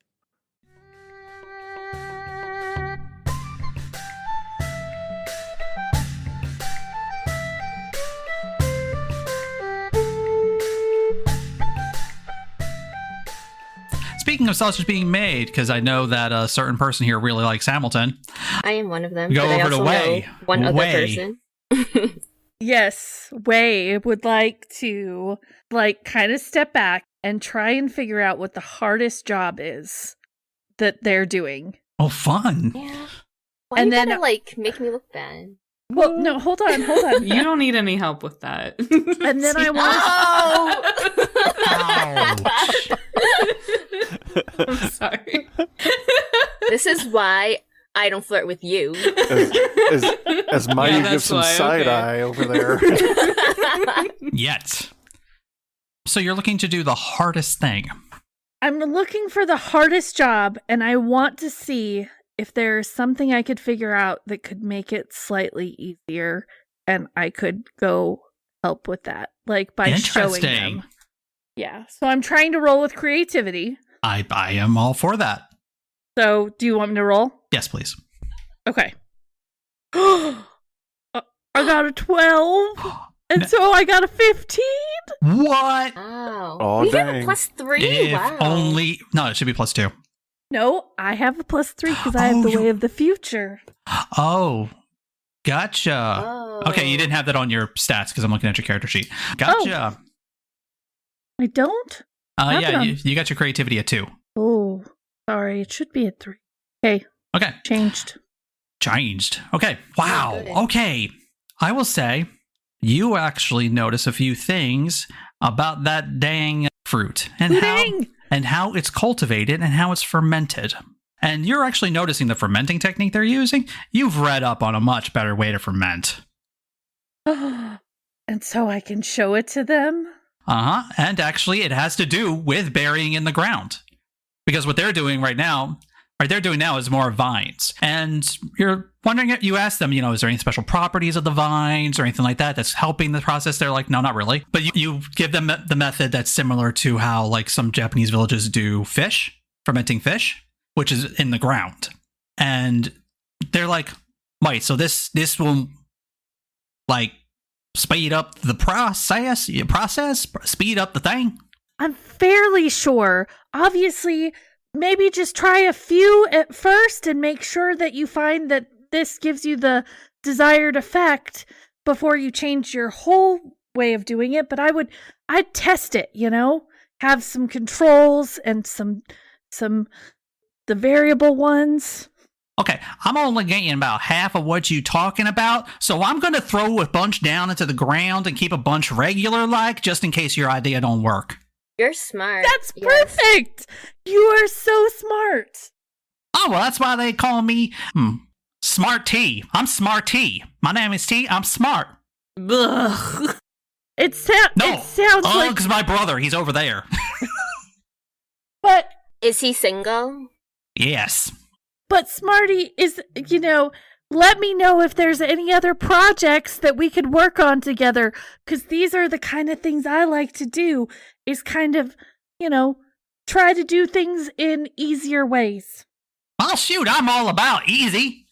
Speaking of sausage being made, because I know that a certain person here really likes Hamilton. I am one of them. Go but I over to also Way. know one other Way. person. Yes, Way would like to kind of step back and try and figure out what the hardest job is that they're doing. Oh, fun. Yeah. Why And you then- gotta, make me look bad? Well, no, hold on. You don't need any help with that. And then I want Oh! I'm sorry. This is why I don't flirt with you. As Mayu Yeah, gives that's some why, side okay. eye over there. Yet. So you're looking to do the hardest thing. I'm looking for the hardest job, and I want to see if there's something I could figure out that could make it slightly easier, and I could go help with that, by showing Interesting. them. Yeah, so I'm trying to roll with creativity. I am all for that. So, do you want me to roll? Yes, please. Okay. I got a 12, and so I got a 15. What? Wow. Oh, we have a dang. +3. If Wow. only... No, it should be +2. No, I have a +3 because I have the way of the future. Oh, gotcha. Oh. Okay, you didn't have that on your stats because I'm looking at your character sheet. Gotcha. I don't? have it Yeah, on- you got your creativity at 2. Oh, sorry. It should be at 3. Okay, Okay, changed. changed. Okay, wow. good. Okay, I will say you actually notice a few things about that dang fruit and how it's cultivated and how it's fermented. And you're actually noticing the fermenting technique they're using. You've read up on a much better way to ferment. And so I can show it to them? And actually, it has to do with burying in the ground. Because what they're doing right now is more vines. And you're wondering, you ask them, is there any special properties of the vines or anything like that that's helping the process? They're like, no, not really. But you give them the method that's similar to how some Japanese villages do fermenting fish, which is in the ground. And they're like, wait, so this will speed up the process, speed up the thing? I'm fairly sure. Obviously, maybe just try a few at first and make sure that you find that this gives you the desired effect before you change your whole way of doing it. But I'd test it, have some controls and the variable ones. Okay, I'm only getting about half of what you talking about, so I'm going to throw a bunch down into the ground and keep a bunch regular just in case your idea don't work. You're smart. That's Yes. perfect. You are so smart. Oh, well, that's why they call me Smart T. I'm Smart T. My name is T. I'm smart. Ugh. It sounds like, because my brother, he's over there. but Is he single? Yes. But Smarty is, let me know if there's any other projects that we could work on together, because these are the kind of things I like to do, is kind of, try to do things in easier ways. Oh, shoot, I'm all about easy.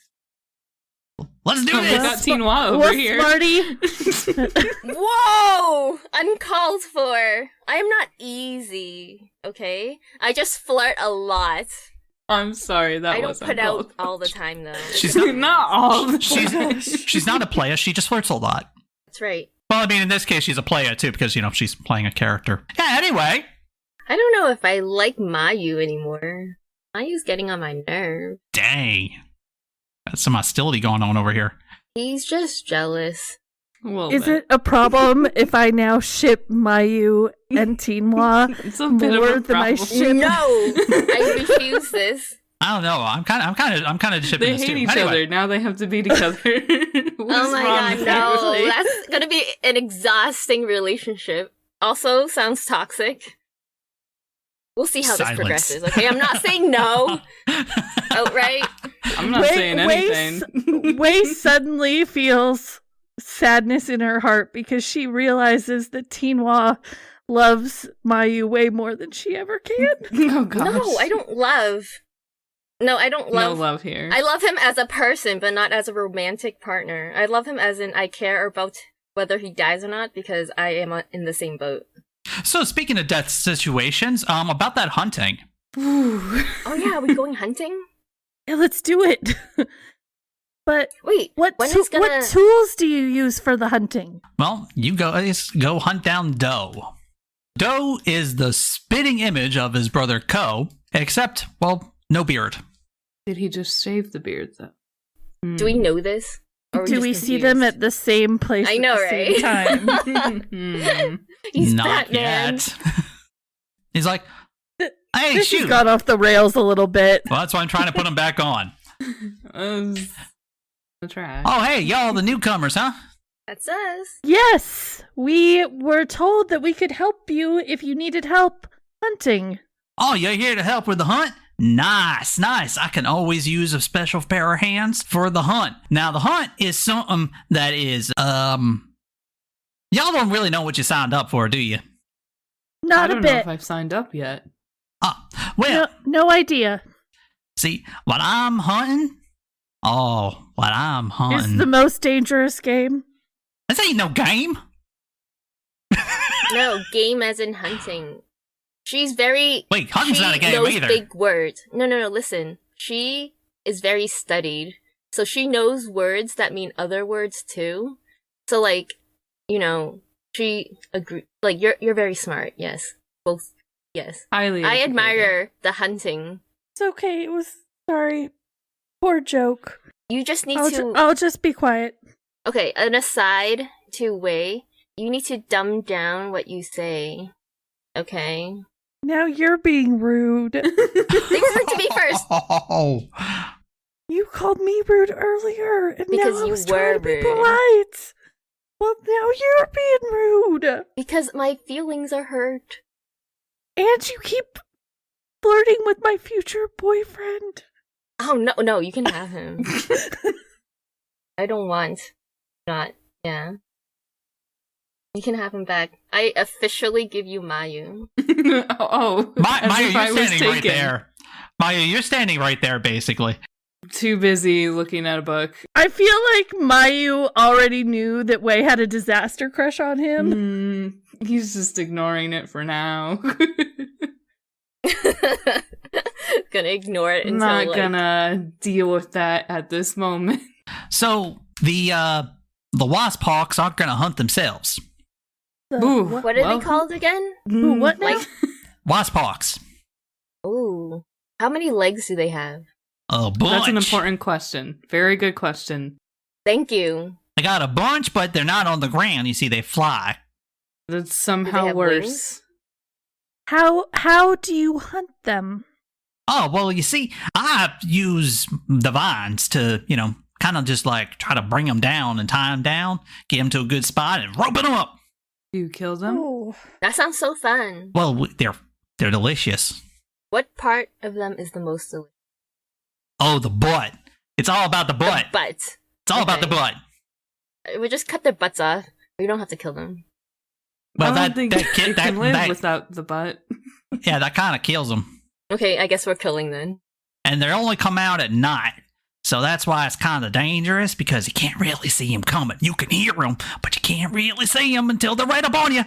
Let's do We this. got Tinoa over Well, here. Smarty. Whoa! Uncalled for. I am not easy, okay? I just flirt a lot. I'm sorry, that I don't wasn't put out called. all the time, though. She's not, Not all the time. she's not a player. She just flirts a lot. That's right. Well, I mean, in this case, she's a player too because she's playing a character. Yeah. Anyway, I don't know if I like Mayu anymore. Mayu's getting on my nerve. dang, that's some hostility going on over here. He's just jealous. Is it a problem if I now ship Mayu and Tinwa It's a bit more of a than I problem. ship? No, I refuse this. I don't know. I'm kind of shipping They this hate too. each Anyway. other. Now they have to be together. Oh my god, no. That's gonna be an exhausting relationship. Also, sounds toxic. We'll see how Silence. this progresses, okay? I'm not saying no outright. I'm not saying anything. Wei suddenly feels sadness in her heart because she realizes that Tinwa loves Mayu way more than she ever can. Oh gosh. No, I don't love. No, I don't love. No love here. I love him as a person, but not as a romantic partner. I love him as in I care about whether he dies or not because I am in the same boat. So speaking of death situations, about that hunting. Oh yeah, are we going hunting? Yeah, let's do it. But Wait, what tools do you use for the hunting? Well, you guys go hunt down Doe. Doe is the spitting image of his brother Ko, except, well, no beard. Did he just shave the beard though? Do we know this? Or are Do just we see them confused? at the same place I know, at the same right? time? He's Not Batman. yet. He's like, hey, This shoot. has got off the rails a little bit. Well, that's why I'm trying to put him back on. The trash. Oh, hey, y'all, the newcomers, huh? That's us. Yes, we were told that we could help you if you needed help hunting. Oh, you're here to help with the hunt? Nice, nice. I can always use a special pair of hands for the hunt. Now, the hunt is something that is, y'all don't really know what you signed up for, do you? Not I a don't know bit. if I've signed up yet. Well, No idea. see, what I'm hunting, It's the most dangerous game. This ain't no game. No, game as in hunting. She's very. Wait, hunting's she not a game knows either. big words. No, listen. She is very studied. So she knows words that mean other words too. So, like, she agree. Like, you're very smart. Yes. Both. Yes. Highly. I educated. admire the hunting. It's okay. It was sorry. Poor joke. You just need I'll, to. I'll just be quiet. Okay, an aside to Wei. You need to dumb down what you say. Okay? Now you're being rude. They were to me first. Oh, You called me rude earlier, and Because now I you was trying were to be rude. polite. Well, now you're being rude, Because my feelings are hurt. and you keep flirting with my future boyfriend. Oh, no, you can have him. I don't want. Not. Yeah. You can have him back. I officially give you Mayu. Oh, as Mayu, if I you're was standing right taken. there. Mayu, you're standing right there, basically. Too busy looking at a book. I feel like Mayu already knew that Wei had a disaster crush on him. He's just ignoring it for now. Gonna ignore it until Not like, gonna deal with that at this moment. So the wasp hawks aren't gonna hunt themselves. Ooh. What are Well- they called again? Ooh, what now? Like, Wasp hawks. ooh. How many legs do they have? A bunch. That's an important question. Very good question. Thank you. They got a bunch, but they're not on the ground. You see, they fly. That's Do they somehow have worse. wings? How do you hunt them? Oh, well, you see, I use the vines to, kind of just like try to bring them down and tie them down, get them to a good spot and roping them up. Do you kill them? Oh, That sounds so fun. Well, they're delicious. What part of them is the most delicious? Oh, the butt. It's all about the butt. The butt. It's all about the Okay. butt. We just cut their butts off. We don't have to kill them. Well, I don't think that you can live that without the butt. yeah, that kind of kills them. Okay, I guess we're killing then. And they only come out at night. So that's why it's kind of dangerous, because you can't really see them coming. You can hear them, but you can't really see them until they're right up on you.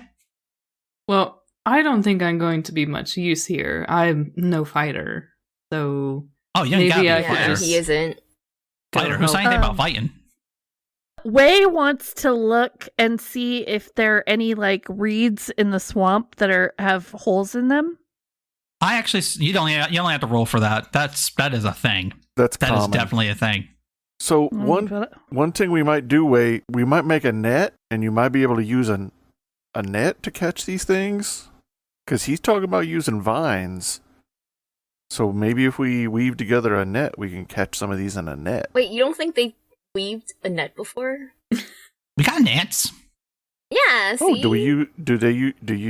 Well, I don't think I'm going to be much use here. I'm no fighter. So Oh, you ain't gotta be Maybe a I could fighter. Yeah, just- he isn't. Fighter. Who's saying anything about Um, fighting? Way wants to look and see if there are any like reeds in the swamp that have holes in them. I actually, you only have to roll for that. That is a thing. That's That is common. definitely a thing. So one thing we might do, Wade, we might make a net, and you might be able to use a net to catch these things, because he's talking about using vines. So maybe if we weave together a net, we can catch some of these in a net. Wait, you don't think they weaved a net before? We got nets. Yeah, see? Oh, do you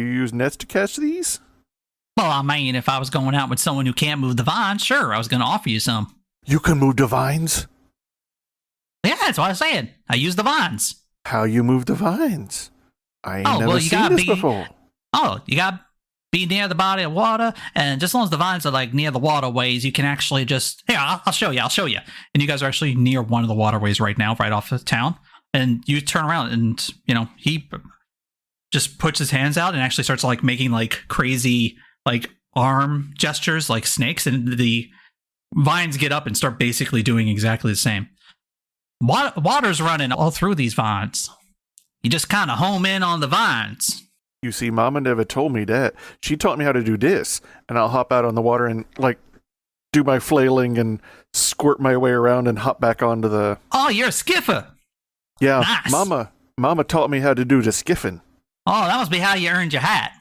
use nets to catch these? Well, I mean, if I was going out with someone who can't move the vines, sure, I was going to offer you some. You can move the vines. Yeah, that's what I said. I use the vines. How you move the vines? I ain't Oh, never well, you seen gotta this be- before. Oh, you got to be near the body of water, and just as long as the vines are like near the waterways, you can actually just here. I'll show you. And you guys are actually near one of the waterways right now, right off the town. And you turn around, and he just puts his hands out and actually starts like making like crazy like arm gestures like snakes, and the vines get up and start basically doing exactly the same. Water's running all through these vines. You just kind of home in on the vines. You see, Mama never told me that. She taught me how to do this, and I'll hop out on the water and like do my flailing and squirt my way around and hop back onto the. Oh, you're a skipper. Yeah, Nice. Mama taught me how to do the skiffing. Oh, that must be how you earned your hat.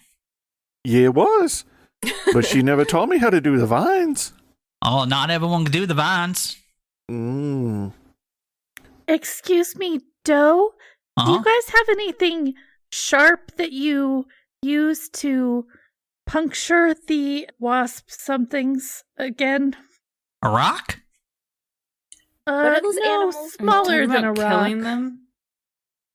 Yeah, it was, but she never taught me how to do the vines. Oh, not everyone can do the vines. Mm. Excuse me, Doe. Do Uh-huh. you guys have anything sharp that you use to puncture the wasp somethings again? A rock? are those No, animals? Are you smaller talking than a about rock. killing them?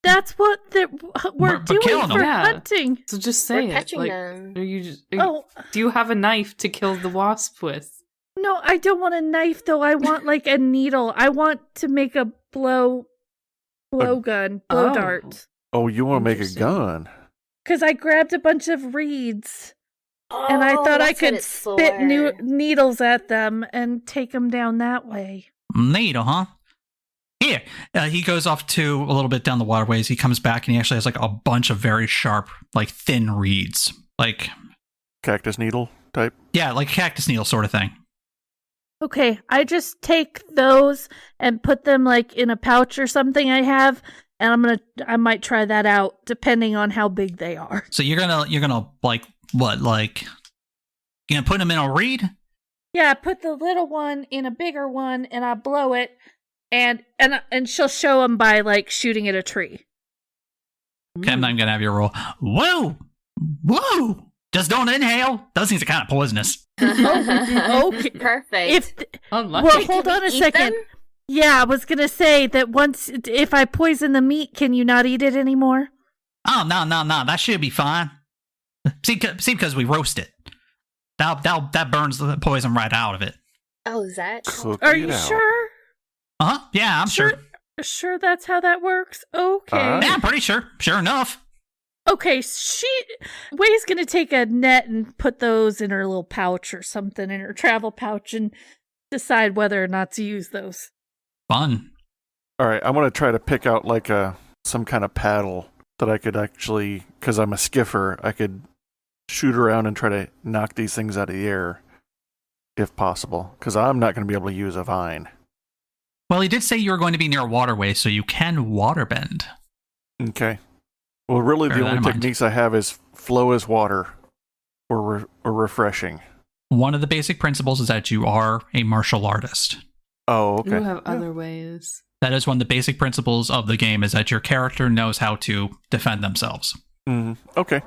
That's what we're We're doing killing for them. Yeah. hunting. So just say We're it. catching Like, them. are you just, Oh, do you have a knife to kill the wasp with? no, I don't want a knife though. I want like a needle. I want to make a blow gun, blow Oh. dart. Oh, you want to make a Interesting. gun? Because I grabbed a bunch of reeds and I thought I that's what could it's spit for. needles at them and take them down that way. Needle, huh? Here. He goes off to a little bit down the waterways. He comes back and he actually has like a bunch of very sharp, like thin reeds. Like, Cactus needle type? yeah, like cactus needle sort of thing. Okay, I just take those and put them like in a pouch or something I have, and I might try that out depending on how big they are. So you're gonna like what? Like, you gonna put them in a reed? Yeah, I put the little one in a bigger one and I blow it, and she'll show them by like shooting at a tree. Okay, I'm not even gonna have your roll. Whoa! Whoa! Just don't inhale. Those things are kind of poisonous. Okay. Perfect. Unlucky. Well, Wait, hold can on we a eat second. them? Yeah, I was gonna say that if I poison the meat, can you not eat it anymore? Oh no, that should be fine. See, because we roast it. That burns the poison right out of it. Oh, is that? Cook Are it you out. sure? Uh-huh. Yeah, I'm sure. Sure, that's how that works. Okay. Yeah, I'm pretty sure. Sure enough. Okay, Way's gonna take a net and put those in her little pouch or something in her travel pouch and decide whether or not to use those. Fun. All right, I want to try to pick out like some kind of paddle that I could actually, because I'm a skiffer, I could shoot around and try to knock these things out of the air, if possible. Because I'm not going to be able to use a vine. Well, he did say you were going to be near a waterway, so you can waterbend. Okay. Well, really, Bear the that only in mind. techniques I have is flow as water, or refreshing. One of the basic principles is that you are a martial artist. Oh, You okay. have Yeah. other ways. That is one of the basic principles of the game, is that your character knows how to defend themselves. Okay.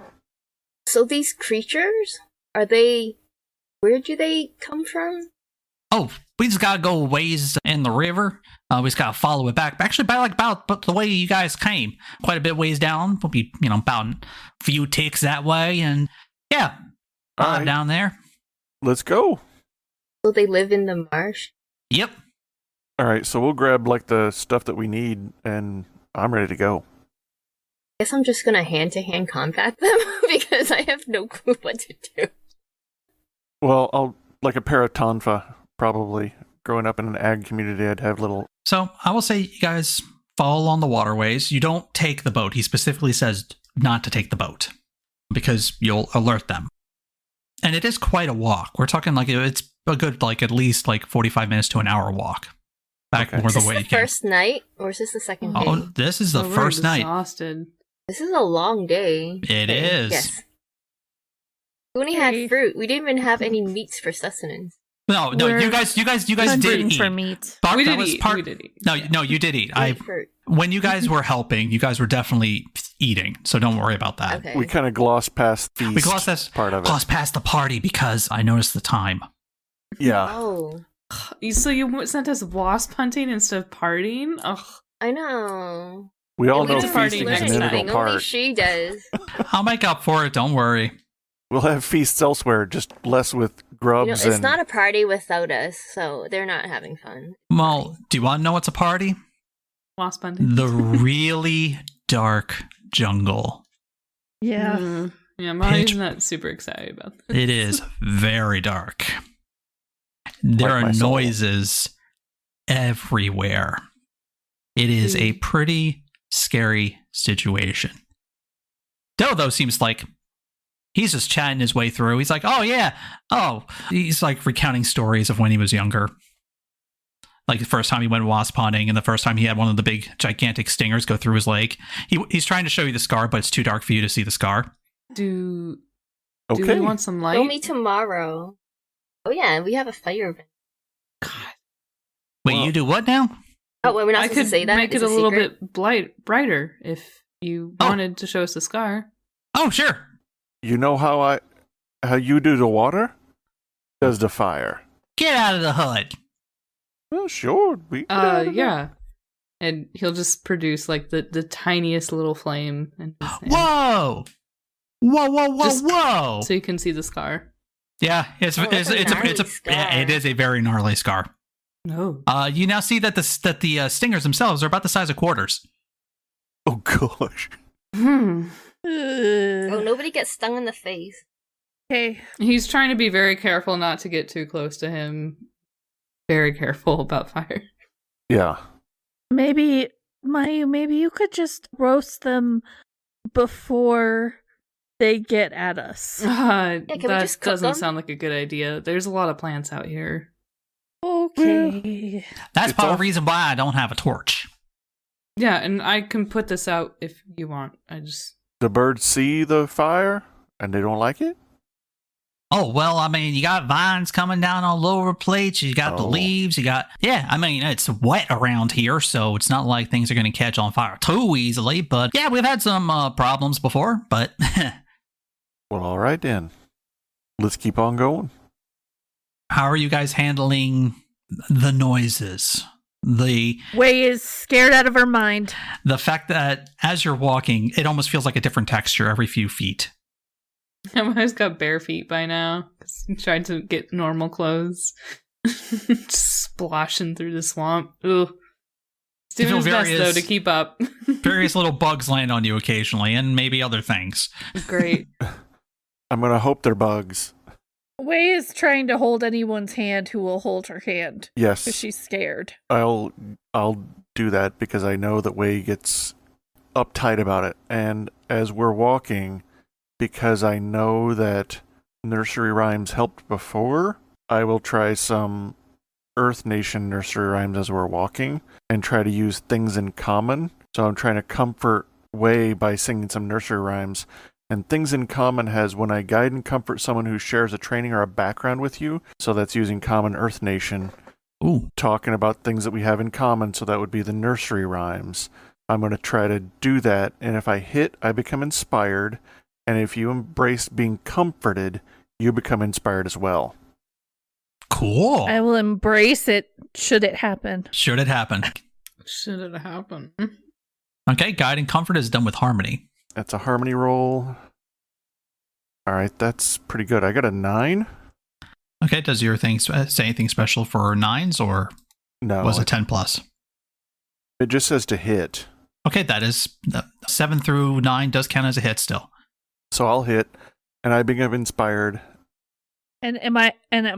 So these creatures, where do they come from? Oh, we just gotta go ways in the river. We just gotta follow it back. Actually, about the way you guys came, quite a bit ways down. We'll be, about a few ticks that way, and yeah, All right. down there. Let's go. So they live in the marsh? Yep. All right, so we'll grab like the stuff that we need, and I'm ready to go. Guess I'm just gonna hand-to-hand combat them because I have no clue what to do. Well, I'll like a pair of tonfa probably. Growing up in an ag community, I'd have little... So I will say you guys follow along the waterways. You don't take the boat. He specifically says not to take the boat because you'll alert them. And it is quite a walk. We're talking like it's a good, like at least like 45 minutes to an hour walk back more Is the this way the you can. first night, or is this the second day? Oh, this is the we're first night. exhausted. This is a long day. It is. Yes. We only had fruit. We didn't even have any meats for sustenance. No, We're you guys did hunting eat. for meat. But We that did was eat. part- We did eat. No, you did eat. We ate fruit. When you guys were helping, you guys were definitely eating, so don't worry about that. Okay. We kind of glossed past the feast We glossed this part of it. glossed past the party because I noticed the time. Yeah. Oh, So you sent us wasp hunting instead of partying? Ugh. I know. We all And know we don't didn't feasting learn is an anything. integral Only part. she does. I'll make up for it, don't worry. We'll have feasts elsewhere, just less with grubs You know, it's and... not a party without us, so they're not having fun. Well, do you want to know what's a party? Wasp hunting? The really dark jungle. Yeah. Yeah, Mayu's Pitch- not super excited about this. It is very dark. There Like my are soul. noises everywhere. It is a pretty scary situation. Though seems like he's just chatting his way through. He's like, oh, yeah. Oh, he's like recounting stories of when he was younger. Like the first time he went wasp hunting and the first time he had one of the big gigantic stingers go through his leg. He's trying to show you the scar, but it's too dark for you to see the scar. Do Okay. we want some light? Only tomorrow. Oh yeah, we have a fire event. Wait, Well- you do what now? Oh, wait, we're not I supposed could to say that. make it It's a little secret? bit brighter if you Oh. wanted to show us the scar. Oh, sure. You know how you do the water? Does the fire? Get out of the hood. Well, sure. Yeah. And he'll just produce like the tiniest little flame in his hand. Whoa. Whoa. Just- Whoa. So you can see the scar. Yeah, it's Oh, that's a yeah, gnarly it is a very gnarly scar. No. You now see that the stingers themselves are about the size of quarters. Oh, gosh. Hmm. Oh, nobody gets stung in the face. Okay. He's trying to be very careful not to get too close to him. Very careful about fire. Yeah. Maybe, Mayu, maybe you could just roast them before they get at us. can we That just cook doesn't them? sound like a good idea. There's a lot of plants out here. Okay. That's It's part of all- the reason why I don't have a torch. Yeah, and I can put this out if you want. The birds see the fire and they don't like it? Oh, well, I mean, you got vines coming down all over plates. You got the Oh. leaves. I mean, it's wet around here, so it's not like things are going to catch on fire too easily. But yeah, we've had some problems before, but Well, all right then. Let's keep on going. how are you guys handling the noises? The Way is scared out of her mind. fact that as you're walking, it almost feels like a different texture every few feet. I've got bare feet by now. 'Cause he tried to get normal clothes. Just splashing through the swamp. Ugh. He's doing feel his best, various- though, to keep up. Various little bugs land on you occasionally, and maybe other things. Great. I'm going to hope they're bugs. Way is trying to hold anyone's hand who will hold her hand because Yes. she's scared. I'll do that because I know that Wei gets uptight about it. And as we're walking, because I know that nursery rhymes helped before, I will try some Earth Nation nursery rhymes as we're walking and try to use things in common. So I'm trying to comfort Wei by singing some nursery rhymes. And things in common has when I guide and comfort someone who shares a training or a background with you. So that's using common Earth Nation. Ooh. Talking about things that we have in common, so that would be the nursery rhymes. I'm going to try to do that, and if I hit, I become inspired, and if you embrace being comforted, you become inspired as well. Cool. I will embrace it should it happen. Should it happen. Should it happen? Okay, guide and comfort is done with harmony. That's a harmony roll. All right, that's pretty good. I got a 9. Okay, does your thing say anything special for 9s, or No, was it 10 plus? it just says to hit. Okay, that is 7 through 9 does count as a hit still. So I'll hit, and I become inspired, And am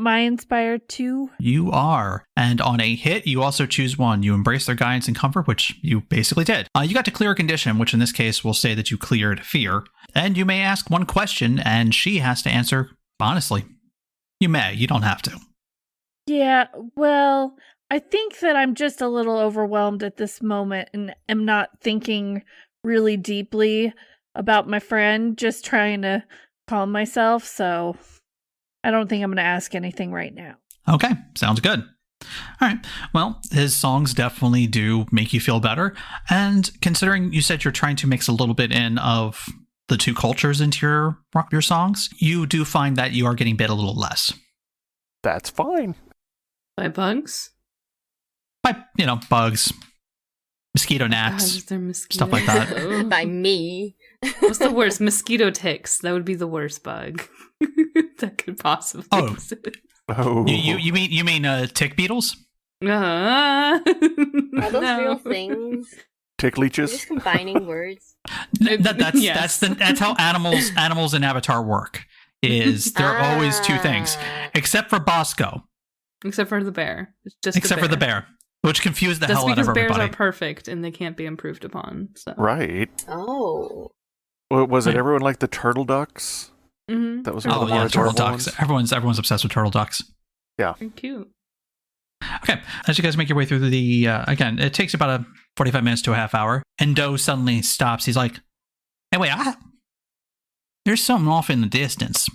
I inspired too? You are. And on a hit, you also choose one. You embrace their guidance and comfort, which you basically did. You got to clear a condition, which in this case will say that you cleared fear. And you may ask one question, and she has to answer honestly. You may. You don't have to. Yeah, well, I think that I'm just a little overwhelmed at this moment and am not thinking really deeply about my friend, just trying to calm myself, so I don't think I'm going to ask anything right now. Okay, sounds good. All right. Well, his songs definitely do make you feel better. And considering you said you're trying to mix a little bit in of the two cultures into your songs, you do find that you are getting bit a little less. That's fine. By bugs? By, bugs, mosquito gnats, stuff like that. By me. What's the worst? Mosquito ticks. That would be the worst bug that could possibly exist. Oh. You mean tick beetles? Are those real things? Tick You're leeches? just combining words. That's how animals in Avatar work. Is there are always two things, except for Bosco. Except for the bear. It's just except for the bear, which confused the hell out of everybody. That's because bears are perfect and they can't be improved upon. So. Right. Oh. Well, was it everyone like the turtle ducks? Mm-hmm. That was one of the more turtle adorable ducks. ones. Everyone's obsessed with turtle ducks. Yeah. They're cute. Okay, as you guys make your way through the, again, it takes about 45 minutes to a half hour, and Doe suddenly stops. He's like, hey, wait, there's something off in the distance.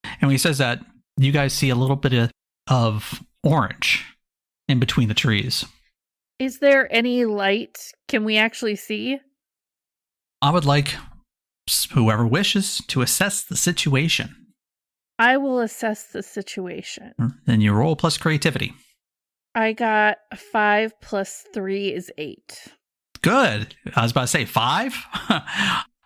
And when he says that, you guys see a little bit of orange in between the trees. Is there any light? Can we actually see? I would like whoever wishes to assess the situation. I will assess the situation. Then you roll plus creativity. I got 5 plus 3 is 8. Good. I was about to say 5.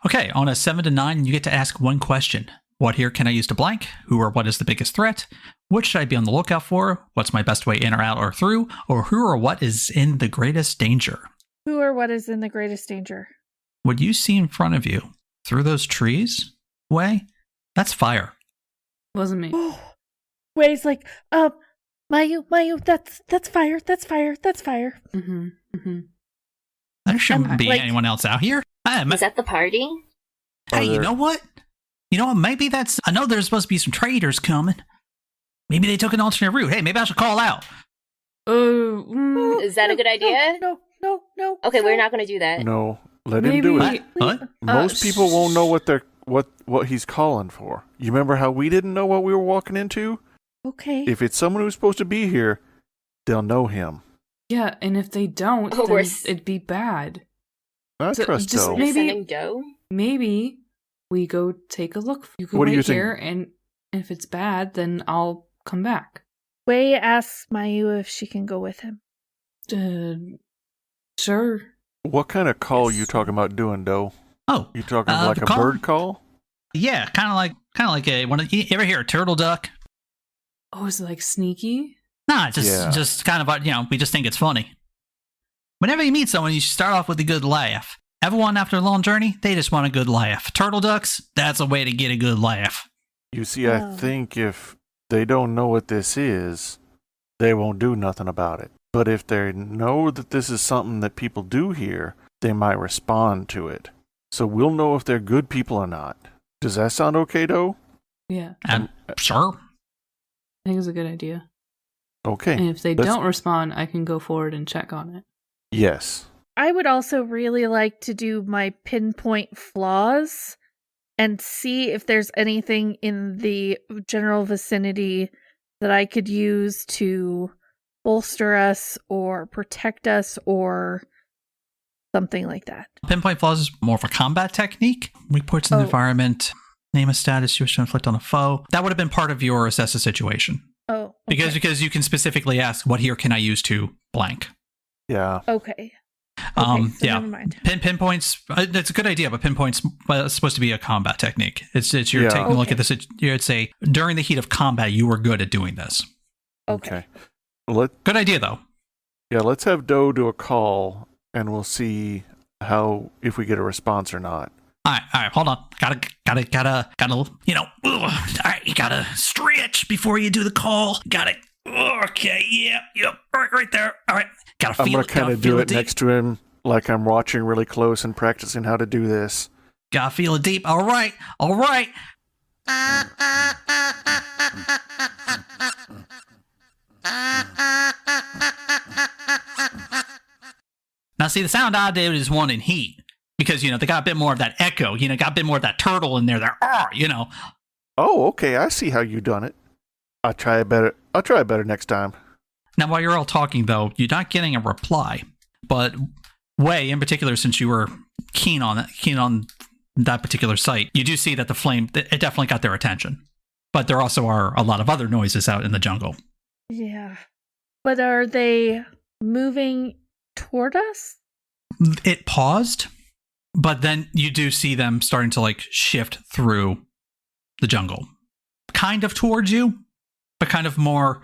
Okay, on a 7 to 9, you get to ask one question. What here can I use to blank? Who or what is the biggest threat? What should I be on the lookout for? What's my best way in or out or through? Or who or what is in the greatest danger? Who or what is in the greatest danger? What you see in front of you through those trees, Way, that's fire. Wasn't me. Way's like, Mayu, that's fire, that's fire, that's fire. Mm-hmm. Mm-hmm. There shouldn't be anyone else out here. Is that the party? Hey, you know what? Maybe I know there's supposed to be some traders coming. Maybe they took an alternate route. Hey, maybe I should call out. Is that a good idea? No. Okay, we're not going to do that. No, let him do it. What? Most people won't know what he's calling for. You remember how we didn't know what we were walking into? Okay. If it's someone who's supposed to be here, they'll know him. Yeah, and if they don't, then it'd be bad. I trust Doe. Maybe we go take a look. You can wait here, and if it's bad, then I'll come back. Way asks Mayu if she can go with him. Sure. What kind of call are you talking about doing, Doe? Oh, you talking like a bird call? Yeah, kind of like a one. You ever hear a turtle duck? Oh, is it like sneaky? Nah, just kind of we just think it's funny. Whenever you meet someone, you should start off with a good laugh. Everyone after a long journey, they just want a good laugh. Turtle ducks, that's a way to get a good laugh. You see, I think if they don't know what this is, they won't do nothing about it. But if they know that this is something that people do here, they might respond to it. So we'll know if they're good people or not. Does that sound okay, Doe? Yeah. Sure. I think it's a good idea. Okay. And if they don't respond, I can go forward and check on it. Yes. I would also really like to do my pinpoint flaws and see if there's anything in the general vicinity that I could use to bolster us or protect us or something like that. Pinpoint flaws is more of a combat technique. Reports in the environment, name a status you wish to inflict on a foe. That would have been part of your assess a situation. Oh, okay. Because you can specifically ask, what here can I use to blank? Yeah. Okay. So never mind. Pinpoints. That's a good idea, but pinpoints is supposed to be a combat technique. It's you're taking a look at this. You'd say during the heat of combat, you were good at doing this. Okay. Good idea, though. Yeah, let's have Doe do a call, and we'll see if we get a response or not. All right, hold on. Gotta, you know, all right, you gotta stretch before you do the call. Got it. Okay, yeah, right there. All right, gotta feel I'm gonna it. kind of do it next to him, like I'm watching really close and practicing how to do this. Gotta feel it deep. All right. Now, see, the sound I did is one in heat. Because, you know, they got a bit more of that echo. You know, got a bit more of that turtle in there. You know. Oh, okay. I see how you done it. I'll try it better next time. Now, while you're all talking, though, you're not getting a reply. But Wei, in particular, since you were keen on that particular site, you do see that the flame, it definitely got their attention. But there also are a lot of other noises out in the jungle. Yeah. But are they moving toward us? It paused. But then you do see them starting to like shift through the jungle, kind of towards you, but kind of more.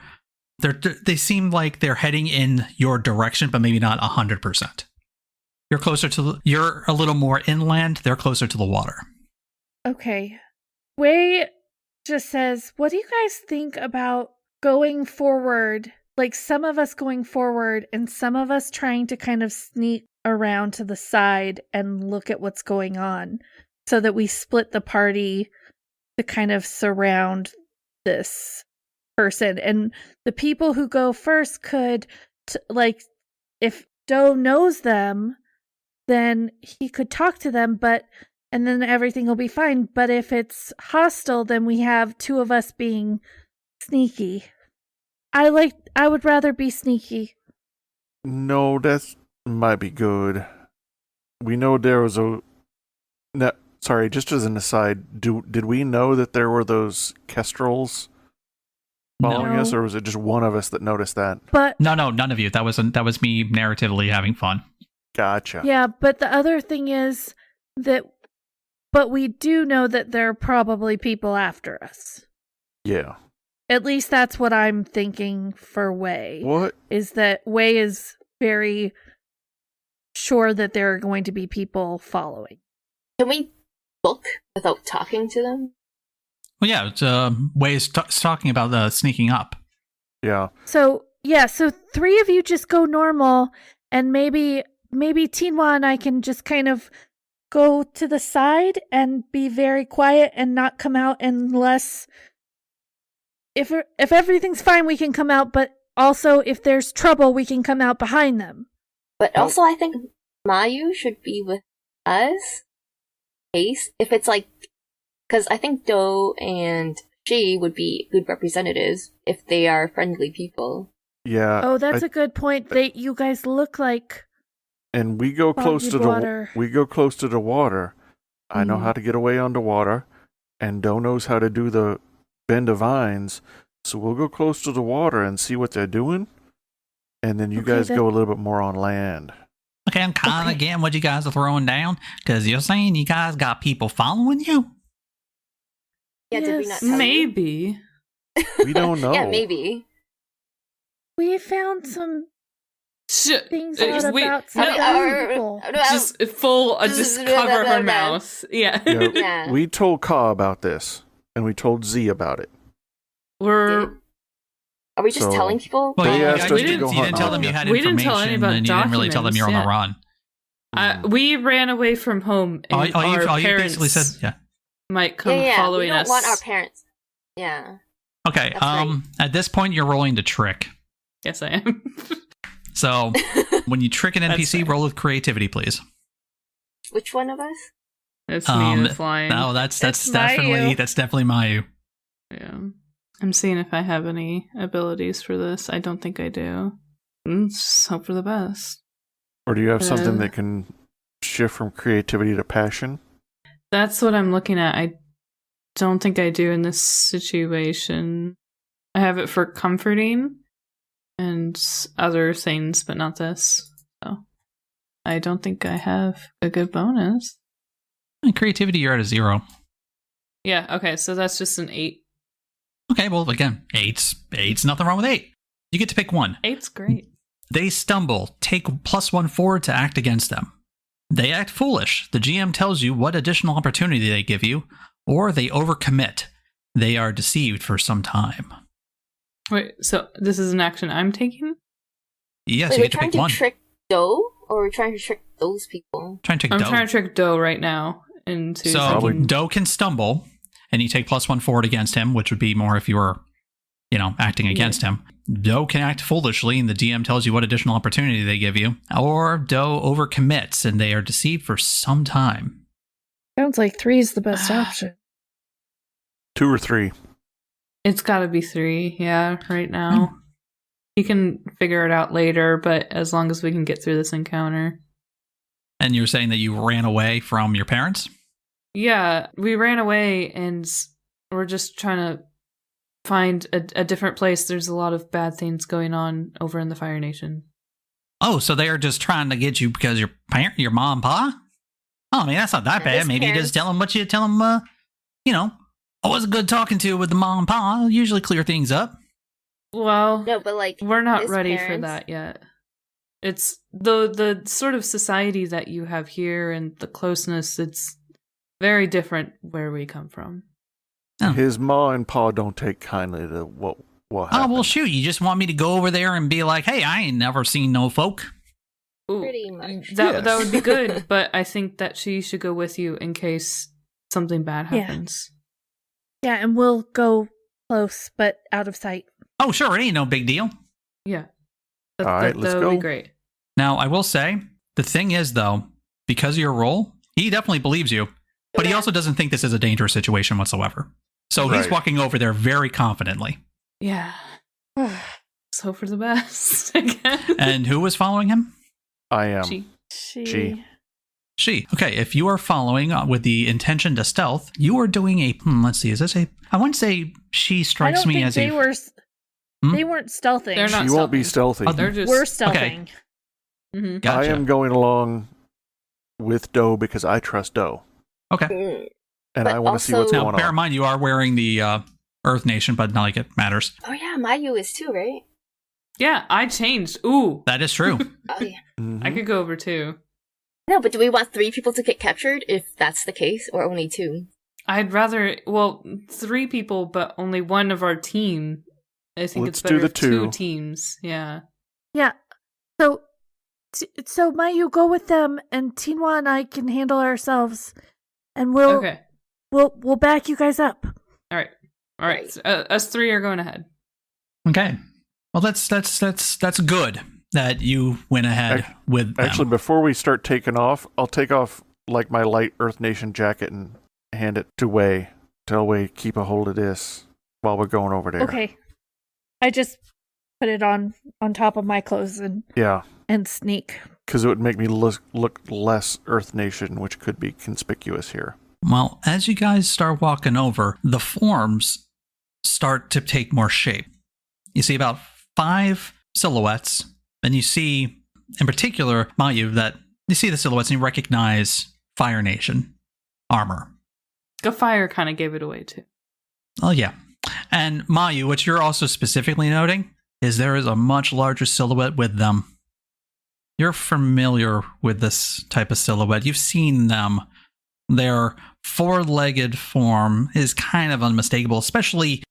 They seem like they're heading in your direction, but maybe not 100%. You're a little more inland. They're closer to the water. Okay. Wei just says, what do you guys think about going forward? Like some of us going forward and some of us trying to kind of sneak around to the side and look at what's going on so that we split the party to kind of surround this person. And the people who go first could, like, if Doe knows them, then he could talk to them, and then everything will be fine. But if it's hostile, then we have two of us being sneaky. I would rather be sneaky. No, that might be good. We know there was sorry, just as an aside, did we know that there were those kestrels following us, or was it just one of us that noticed that? But no, none of you. That was me narratively having fun. Gotcha. Yeah, but the other thing is but we do know that there are probably people after us. Yeah. At least that's what I'm thinking for Wei. What? Is that Wei is very sure that there are going to be people following. Can we look without talking to them? Well, yeah, Wei is talking about sneaking up. Yeah. So three of you just go normal, and maybe Tinwa and I can just kind of go to the side and be very quiet and not come out unless if everything's fine, we can come out, but also if there's trouble, we can come out behind them. But also, I think Mayu should be with us. If it's like, because I think Doe and she would be good representatives if they are friendly people. Yeah. Oh, that's a good point. You guys look like. And we go close to water. We go close to the water. I know how to get away underwater, and Doe knows how to do the bend of vines. So we'll go close to the water and see what they're doing, and then you guys go a little bit more on land. Okay, I'm kind of getting what you guys are throwing down, because you're saying you guys got people following you? Yeah, yes. Did we not tell Maybe. We don't know. Yeah, maybe. We found some things out about some people. Just cover her mouth. Yeah. We told Ka about this, and we told Z about it. Are we just telling people? Well, They asked us you to go didn't tell hunting. them you had We information, didn't tell any about and you didn't really tell them you're on the run. We ran away from home, and All our you parents basically said, might come Yeah, following we don't us. want our parents. Yeah. Okay, That's right. at this point, you're rolling to trick. Yes, I am. So, when you trick an That's NPC, fair. roll with creativity, please. Which one of us? It's me that's lying. No, that's Mayu. definitely Mayu. Yeah. I'm seeing if I have any abilities for this. I don't think I do. Just hope for the best. Or do you have something that can shift from creativity to passion? That's what I'm looking at. I don't think I do in this situation. I have it for comforting and other things, but not this. So I don't think I have a good bonus. In creativity, you're at a 0. Yeah, okay, so that's just an 8. Okay, well, again, 8's nothing wrong with 8. You get to pick one. 8's great. They stumble. Take +1 forward to act against them. They act foolish. The GM tells you what additional opportunity they give you, or they overcommit. They are deceived for some time. Wait, so this is an action I'm taking? Yes, Wait, you we're get to trying pick to one. trick Doe, or we're trying to trick those people? Trying to I'm Doe. trying to trick Doe right now into So thinking- Doe can stumble, and you take +1 forward against him, which would be more if you were, acting against him. Doe can act foolishly, and the DM tells you what additional opportunity they give you. Or Doe overcommits, and they are deceived for some time. Sounds like 3 is the best option. 2 or 3. It's gotta be 3, yeah, right now. You can figure it out later, but as long as we can get through this encounter. And you're saying that you ran away from your parents? Yeah, we ran away and we're just trying to find a different place. There's a lot of bad things going on over in the Fire Nation. Oh, so they are just trying to get you because your mom and pa? Oh, I mean, that's not that Yeah, bad. his Maybe you parents- just tell them I was good talking to with the mom and pa. I'll usually clear things up. Well, No, but like we're not his ready for parents- that yet. It's the sort of society that you have here and the closeness, it's very different where we come from. Oh. His ma and pa don't take kindly to what Oh, happened. well, shoot. You just want me to go over there and be like, hey, I ain't never seen no folk. Ooh, Pretty much. That Yes. would be good, but I think that she should go with you in case something bad Yeah. happens. Yeah, and we'll go close, but out of sight. Oh, sure. It ain't no big deal. Yeah. All right, let's that would be go. great. Now, I will say, the thing is, though, because of your role, he definitely believes you, but he Yeah. also doesn't think this is a dangerous situation whatsoever. So he's Right. walking over there very confidently. Yeah. Let's hope for the best again. And who was following him? I am. She. She. Okay, if you are following with the intention to stealth, you are doing a. Let's see, is this a. I wouldn't say she strikes I don't me think as they a. were. Hmm? They weren't stealthing. They're not She won't be stealthing. stealthy. Oh, They're just We're stealthing. Mhm. Gotcha. I am going along with Doe because I trust Doe. Okay. Mm. And But I want to see what's also- Now, going bear in on. mind, you are wearing the Earth Nation, but not like it matters. Oh yeah, Mayu is too, right? Yeah, I changed. Ooh. That is true. Oh yeah. Mhm. I could go over too. No, but do we want 3 people to get captured if that's the case, or only 2? I'd rather, 3 people, but only one of our team. I think Let's it's better do the if 2 2. teams. Yeah. Yeah. So Mayu, go with them, and Tinwa and I can handle ourselves, and Okay. we'll back you guys up. All right. All right. Right. So, us 3 are going ahead. Okay. Well, that's good that you went ahead with them. Actually, before we start taking off, I'll take off like my light Earth Nation jacket and hand it to Wei. Tell Wei keep a hold of this while we're going over there. Okay. I just put it on top of my clothes Yeah, and sneak. because it would make me look less Earth Nation, which could be conspicuous here. Well, as you guys start walking over, the forms start to take more shape. You see about 5 silhouettes, and you see, in particular, Mayu, that you see the silhouettes and you recognize Fire Nation armor. The fire kind of gave it away too. Oh, yeah. And Mayu, what you're also specifically noting is there is a much larger silhouette with them. You're familiar with this type of silhouette. You've seen them. Their 4-legged form is kind of unmistakable, especially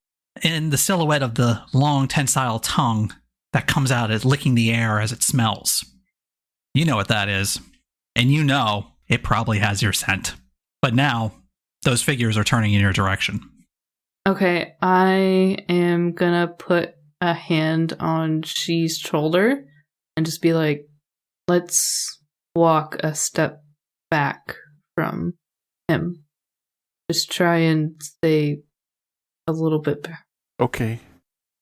in the silhouette of the long tensile tongue that comes out as licking the air as it smells. You know what that is. And you know it probably has your scent. But now, those figures are turning in your direction. Okay, I am gonna put a hand on She's shoulder and just be like, let's walk a step back from him. Just try and stay a little bit back. Okay.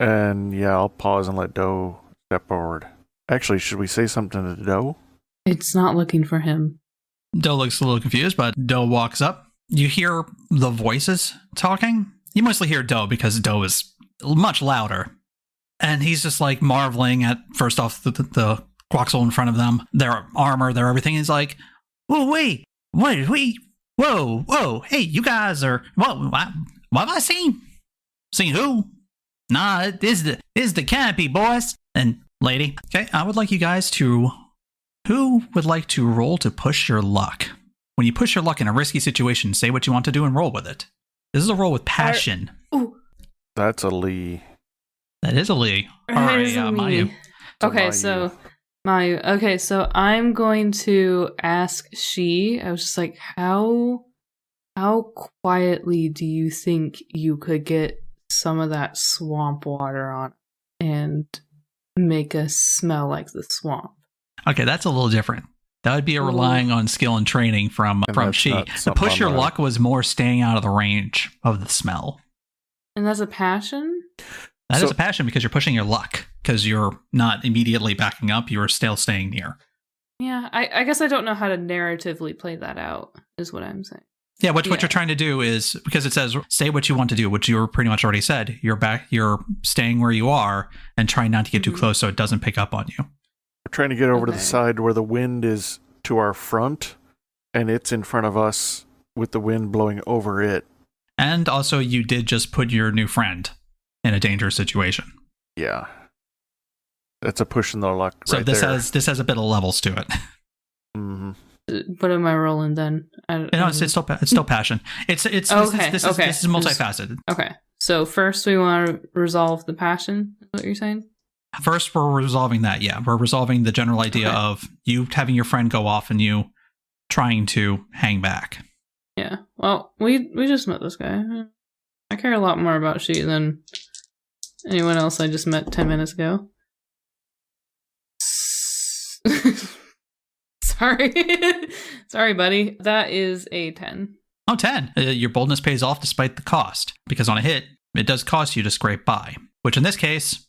And yeah, I'll pause and let Doe step forward. Actually, should we say something to Doe? It's not looking for him. Doe looks a little confused, but Doe walks up. You hear the voices talking. You mostly hear Doe because Doe is much louder. And he's just like marveling at, first off, the Quaxel in front of them, their armor, their everything. He's like, whoa, wait, whoa, hey, you guys are, what have I seen? Seen who? Nah, it is the canopy, boys and lady. Okay, I would like you guys to, Who would like to roll to push your luck? When you push your luck in a risky situation, say what you want to do and roll with it. This is a roll with passion. Ooh. That's a Lee. That is a Lee. All right, Mayu. Okay, Mayu. so Mayu. Okay, so I'm going to ask she. I was just like, how quietly do you think you could get some of that swamp water on and make us smell like the swamp? Okay, that's a little different. That would be a relying on skill and training from that's she. not The something push your I'm gonna- luck was more staying out of the range of the smell. And that's a passion? That is So- a passion because you're pushing your luck because you're not immediately backing up. You are still staying near. Yeah, I guess I don't know how to narratively play that out, is what I'm saying. Yeah, what Yeah. you're trying to do is, because it says say what you want to do, which you're pretty much already said. You're staying where you are and trying not to get too Mhm. close so it doesn't pick up on you. We're trying to get over to the Okay. side where the wind is to our front, and it's in front of us with the wind blowing over it. And also, you did just put your new friend in a dangerous situation. Yeah. That's a push in the luck So right this there. has a bit of levels to it. Mhm. What am I rolling then? No, it's still passion. It's Okay, this okay. is multifaceted. Okay, so first we want to resolve the passion, is what you're saying? First, we're resolving that. Yeah, we're resolving the general idea Okay. of you having your friend go off and you trying to hang back. Yeah. Well, we just met this guy. I care a lot more about she than anyone else I just met 10 minutes ago. Sorry. Sorry, buddy. That is a 10. Oh, 10. Your boldness pays off despite the cost, because on a hit, it does cost you to scrape by, which in this case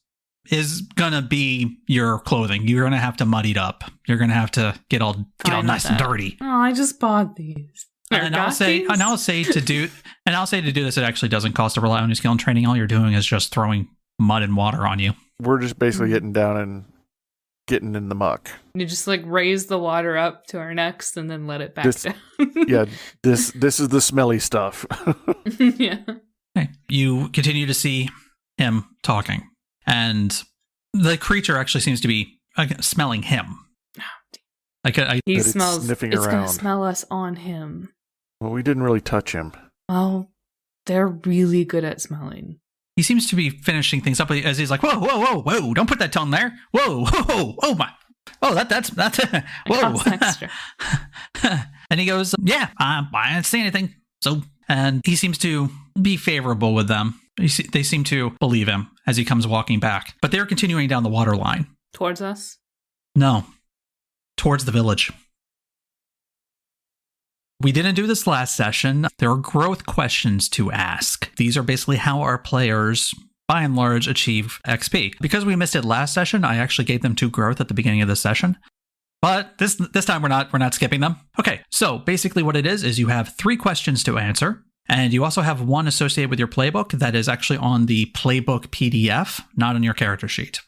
is going to be your clothing. You're going to have to muddy it up. You're going to have to get all Fine nice with and that. dirty. Oh, I just bought these. And I'll say to do this, it actually doesn't cost to rely on your skill and training. All you're doing is just throwing mud and water on you. We're just basically Mhm. getting down and getting in the muck. You just like raise the water up to our necks and then let it back This- down. Yeah, this is the smelly stuff. Yeah. Okay. You continue to see him talking, and the creature actually seems to be smelling him. Like He But it's smells. sniffing It's around. gonna smell us on him. Well, we didn't really touch him. Well, they're really good at smelling. he seems to be finishing things up as he's like, whoa, don't put that tongue there. Whoa, oh my. Oh, that's whoa. Costs extra. And he goes, yeah, I didn't say anything. So, and he seems to be favorable with them. They seem to believe him as he comes walking back. But they're continuing down the water line. Towards us? No, towards the village. We didn't do this last session. There are growth questions to ask. These are basically how our players, by and large, achieve XP. Because we missed it last session, I actually gave them 2 growth at the beginning of the session. But this time we're not skipping them. Okay, so basically what it is you have 3 questions to answer, and you also have 1 associated with your playbook that is actually on the playbook PDF, not on your character sheet.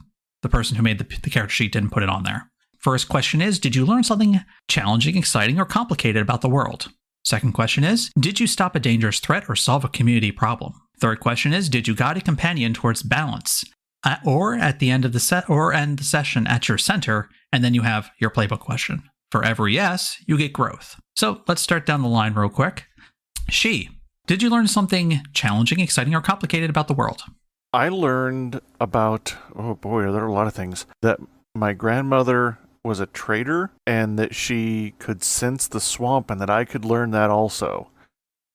The person who made the character sheet didn't put it on there. First question is, did you learn something challenging, exciting, or complicated about the world? Second question is, did you stop a dangerous threat or solve a community problem? Third question is, did you guide a companion towards balance? Or at the end of the set, or end the session at your center, and then you have your playbook question. For every yes, you get growth. So let's start down the line real quick. Did you learn something challenging, exciting, or complicated about the world? I learned about, oh boy, there are a lot of things. That my grandmother was a trader and that she could sense the swamp and that I could learn that also.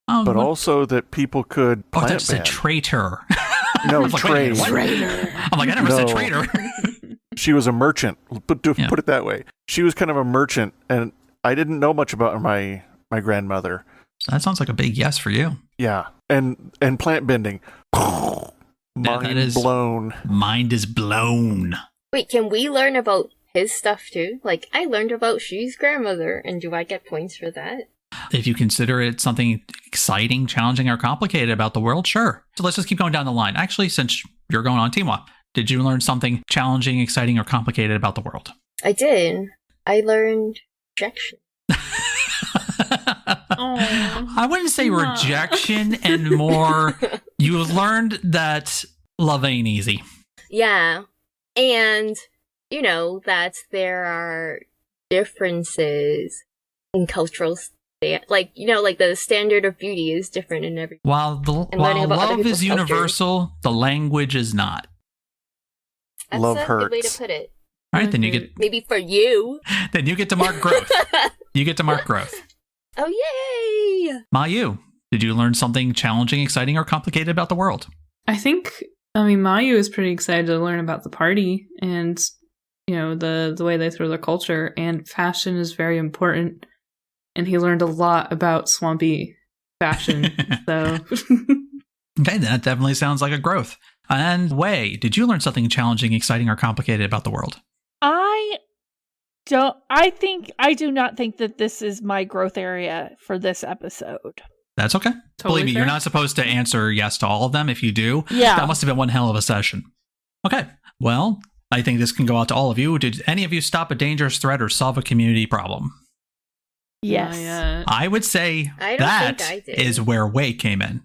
But also that people could plant that's a ban. traitor. No, I was like, wait a minute, what? Traitor. I'm like, I never said No. traitor. She was a merchant. Put Yeah. it that way. She was kind of a merchant, and I didn't know much about my grandmother. That sounds like a big yes for you. Yeah, and plant bending. that Mind is- blown. Mind is blown. Wait, can we learn about his stuff too? Like, I learned about She's grandmother, and do I get points for that? If you consider it something exciting, challenging, or complicated about the world, sure. So let's just keep going down the line. Actually, since you're going on Teamwa, did you learn something challenging, exciting, or complicated about the world? I did. I learned rejection. I wouldn't say rejection, and more, you learned that love ain't easy. Yeah. And, you know, that there are differences in cultural like the standard of beauty is different in every. While learning about other love is people's universal, the language is not. That's Love a good way to hurts. put it. All right, then you get Maybe for you. then you get to mark growth. You get to mark growth. Oh yay! Mayu, did you learn something challenging, exciting, or complicated about the world? I mean, Mayu is pretty excited to learn about the party and, the way they throw their culture, and fashion is very important. And he learned a lot about swampy fashion. So, Okay, that definitely sounds like a growth. And Wei, did you learn something challenging, exciting, or complicated about the world? I do not think that this is my growth area for this episode. That's okay. Totally Believe me, fair. you're not supposed to answer yes to all of them. If you do, Yeah. that must have been one hell of a session. Okay, well, I think this can go out to all of you. Did any of you stop a dangerous threat or solve a community problem? Yes. I would say I don't that think I did. is where Wei came in.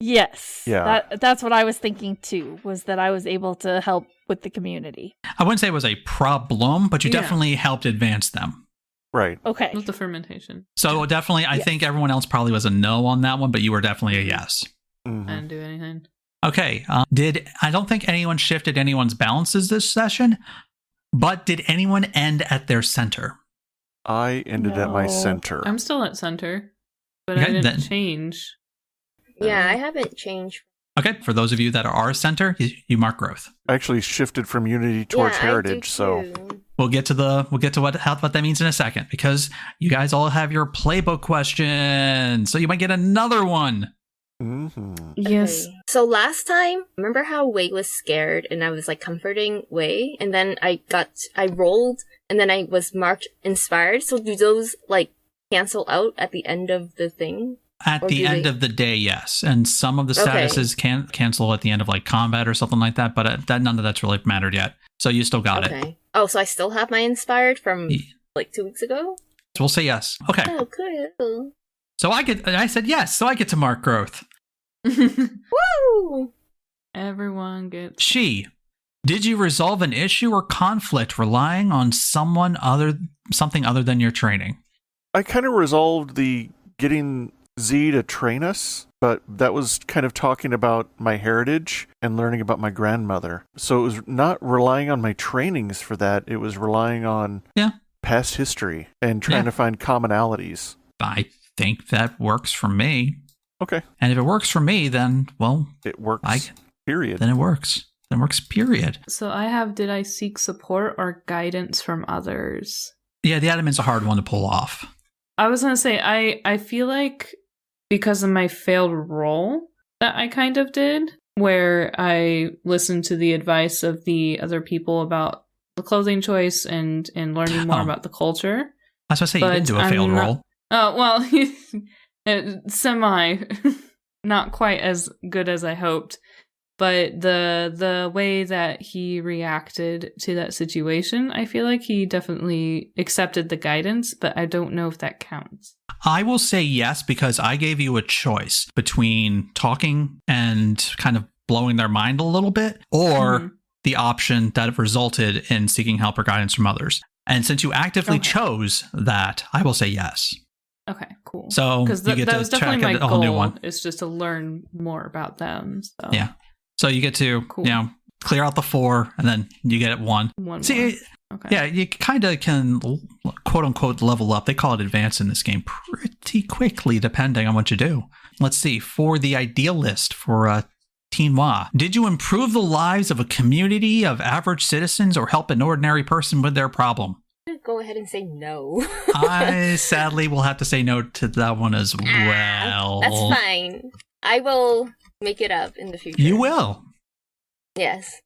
Yes. Yeah. That's what I was thinking too, was that I was able to help with the community. I wouldn't say it was a problem, but you Yeah. definitely helped advance them. Right. Okay. with the fermentation. So definitely, I Yes. think everyone else probably was a no on that one, but you were definitely a yes. I Mhm. didn't do anything. Okay. I don't think anyone shifted anyone's balances this session, but did anyone end at their center? I ended at my No. center. I'm still at center, but I Okay, didn't then- change. Yeah, I haven't changed. Okay. For those of you that are center, you mark growth. I actually shifted from unity towards yeah, I do heritage, so too. We'll get to what that means in a second, because you guys all have your playbook questions, so you might get another one. mhm. Yes. Okay. So last time, remember how Wei was scared and I was like comforting Wei, and then I rolled and then I was marked inspired. So do those like cancel out at the end of the thing? At Or the do end they- of the day, yes, and some of the Okay. statuses can cancel at the end of like combat or something like that, but that none of that's really mattered yet. So you still got it. Okay. Oh, so I still have my inspired from Yeah. like 2 weeks ago? So we'll say yes. Okay. Oh, cool. So I said yes. So I get to mark growth. Woo! Everyone gets. Did you resolve an issue or conflict relying on something other than your training? I kind of resolved the getting Z to train us, but that was kind of talking about my heritage and learning about my grandmother. So it was not relying on my trainings for that. It was relying on past history and trying to find commonalities. I think that works for me. Okay. And if it works for me, then, well, It works. Period. then it works. Then it works, period. So I have, did I seek support or guidance from others? Yeah, the admin's a hard one to pull off. I was going to say, I feel like because of my failed role that I kind of did, where I listened to the advice of the other people about the clothing choice and learning more Oh. about the culture. I was going to say, you didn't do a I'm failed not- roll. Oh, well, semi, not quite as good as I hoped. But the way that he reacted to that situation, I feel like he definitely accepted the guidance, but I don't know if that counts. I will say yes, because I gave you a choice between talking and kind of blowing their mind a little bit, or Mhm. the option that resulted in seeking help or guidance from others. And since you actively Okay. chose that, I will say yes. Okay, cool. So Because you get that to was definitely check my a whole new goal, one. is just to learn more about them. So. Yeah. So you get to, Cool. clear out the 4, and then you get 1. One See, more. Okay. yeah, you kind of can, quote unquote, level up. They call it advance in this game pretty quickly, depending on what you do. Let's see. For the ideal list for Quinoa, did you improve the lives of a community of average citizens or help an ordinary person with their problem? I'm gonna go ahead and say no. I sadly will have to say no to that one as well. That's fine. I will make it up in the future. You will. Yes.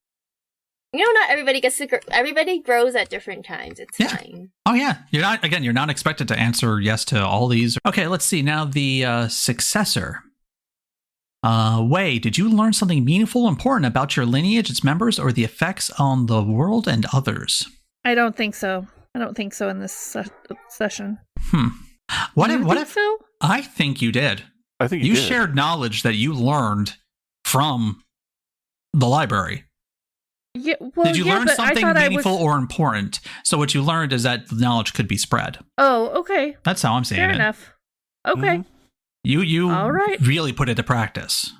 Not everybody gets to everybody grows at different times. It's Yeah. fine. Oh yeah, you're not expected to answer yes to all these. Okay, let's see now the successor. Wei, did you learn something meaningful, important about your lineage, its members, or the effects on the world and others? I don't think so. I don't think so in this session. What You if think so? I think you did? I think You did. shared knowledge that you learned from the library. Yeah, well, Did you learn but I something thought meaningful or important? So what you learned is that knowledge could be spread. Oh, okay. That's how I'm seeing Fair it. enough. Okay. Mhm. You All right. really put it to practice.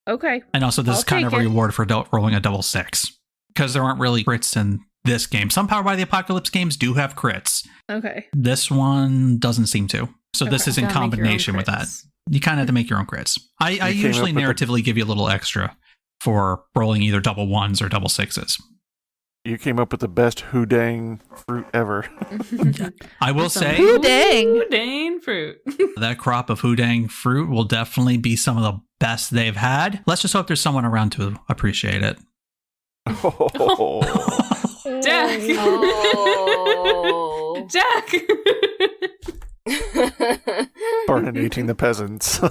Okay. And also, this I'll is kind of a take it. reward for rolling a double 6. Because there aren't really crits in this game. Some Powered by the Apocalypse games do have crits. Okay. This one doesn't seem to. So this Okay. is in Gotta make your own combination with that. crits. You kind of have to make your own crits. I You came usually up with narratively give you a little extra for rolling either double 1s or double 6s. You came up with the best houdang fruit ever. I will Some say Houdang. Houdang fruit. that crop of Houdang fruit will definitely be some of the best they've had. Let's just hope there's someone around to appreciate it. Oh. Jack. Oh. Jack. Barninating the peasants. No.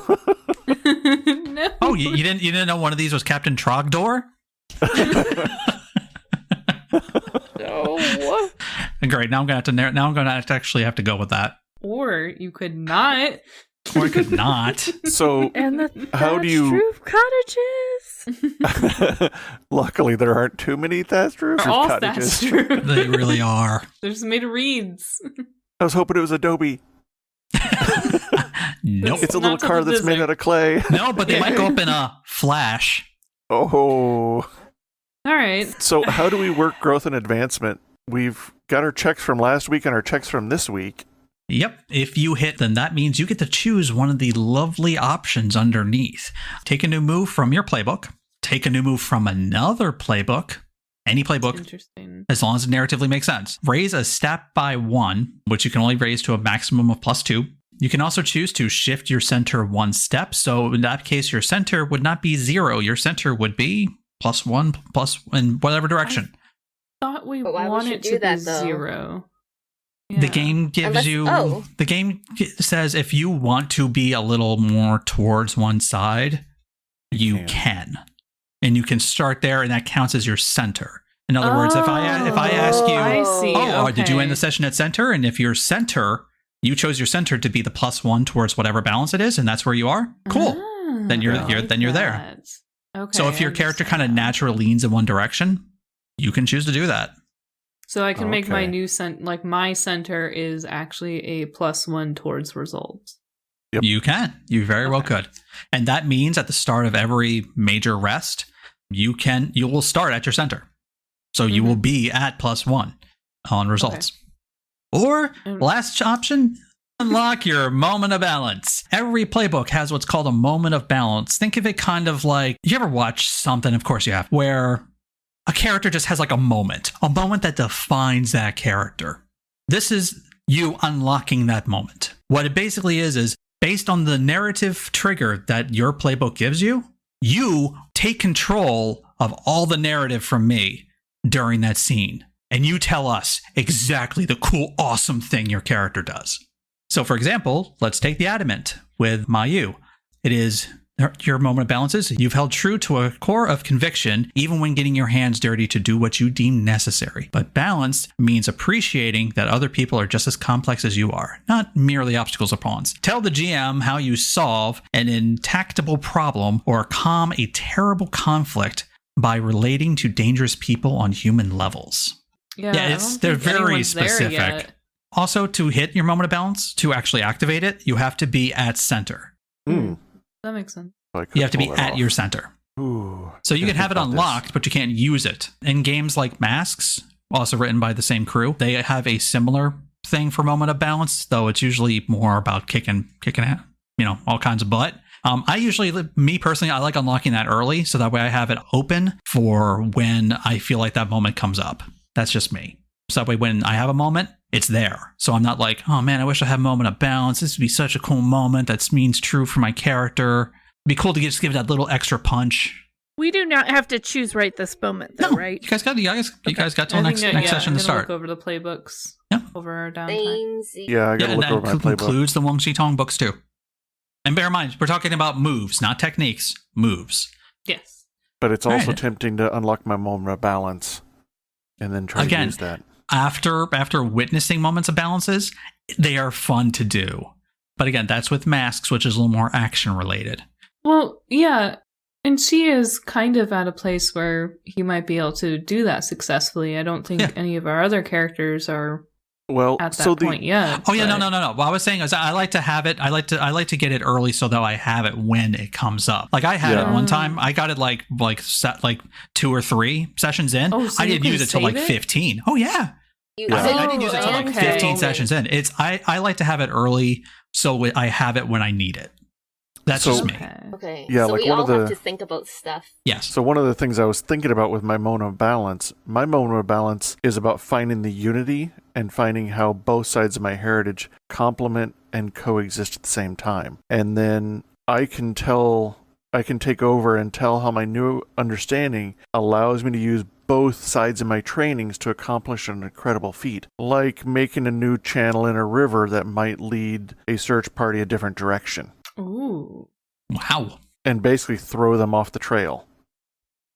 Oh, you didn't know one of these was Captain Trogdor? Oh. Great. Now I'm gonna have to actually have to go with that. Or you could not. Or I could not. So, And the How do you- thatched roof cottages. luckily, there aren't too many thatched roofs They're or all cottages. thatched roofs. They really are. They're just made of reeds. I was hoping it was Adobe. Nope. It's a Not little till car the that's made desert. out of clay. No, but they might go up in a flash. Oh. All right. So, how do we work growth and advancement? We've got our checks from last week and our checks from this week. Yep. If you hit, then that means you get to choose one of the lovely options underneath. Take a new move from your playbook. Take a new move from another playbook. Any playbook, Interesting. as long as it narratively makes sense. Raise a stat by 1, which you can only raise to a maximum of +2. You can also choose to shift your center 1 step. So in that case, your center would not be 0. Your center would be +1, plus in whatever direction. Thought we But why would want you it do to that, be though? 0. The Yeah. game gives Unless- you. oh. The game says if you want to be a little more towards one side, you can, and you can start there, and that counts as your center. In other words, if I ask you, I see. oh, did you Okay. end the session at center? And if your center, you chose your center to be the +1 towards whatever balance it is, and that's where you are. Cool. Ah, Then you're- I you're- then you're there. that. Okay. So if your I character understand kind of now. naturally leans in one direction, you can choose to do that. So I can make my Okay. new my center is actually a +1 towards results. Yep. You can. You very well Okay. could. And that means at the start of every major rest, you will start at your center. So you will be at +1 on results. Or And- last option, unlock your moment of balance. Every playbook has what's called a moment of balance. Think of it kind of like, you ever watch something, of course you have, where a character just has like a moment that defines that character. This is you unlocking that moment. What it basically is based on the narrative trigger that your playbook gives you, you take control of all the narrative from me during that scene. And you tell us exactly the cool, awesome thing your character does. So for example, let's take the adamant with Mayu. It is your moment of balance is you've held true to a core of conviction, even when getting your hands dirty to do what you deem necessary. But balance means appreciating that other people are just as complex as you are, not merely obstacles or pawns. Tell the GM how you solve an intractable problem or calm a terrible conflict by relating to dangerous people on human levels. Yeah, Yeah, I it's- don't they're think very anyone's there specific. yet. Also, to hit your moment of balance, to actually activate it, you have to be at center. Hmm. That makes sense. I could You have to be pull that at off. your center. Ooh. So you Gotta can have it think about this. unlocked, but you can't use it. In games like Masks, also written by the same crew, they have a similar thing for moment of balance, though it's usually more about kicking all kinds of butt. Me personally, I like unlocking that early, so that way I have it open for when I feel like that moment comes up. That's just me. So that way when I have a moment, it's there. So I'm not like, oh man, I wish I had a moment of balance. This would be such a cool moment. That means true for my character. It'd be cool to just give that little extra punch. We do not have to choose right this moment, though, No, right? you guys got till I next think that, session I'm to gonna start. look over the playbooks Yeah. over our downtime. Samesies. Yeah, I gotta And look over my that playbook. includes the Wong Shi Tong books too. And bear in mind, we're talking about moves, not techniques. Moves. Yes. But it's also Right. tempting to unlock my moment of balance and then try Again, to use that. After witnessing moments of balances, they are fun to do. But again, that's with Masks, which is a little more action related. Well, yeah. And she is kind of at a place where he might be able to do that successfully. I don't think any of our other characters are at that point yet. Oh yeah, no. What I was saying is I like to have it. I like to get it early so that I have it when it comes up. Like I had it one time. I got it like 2 or 3 sessions in. Oh, so I didn't use it till like 15. Oh yeah. I didn't use it till like 15 sessions in. I like to have it early so I have it when I need it. That's just me. Okay. Yeah, so like we one all of the- have to think about stuff. Yes. So one of the things I was thinking about with my moment of balance, my moment of balance is about finding the unity and finding how both sides of my heritage complement and coexist at the same time. And then I can take over and tell how my new understanding allows me to use both sides of my trainings to accomplish an incredible feat, like making a new channel in a river that might lead a search party a different direction. Ooh. Wow. And basically throw them off the trail.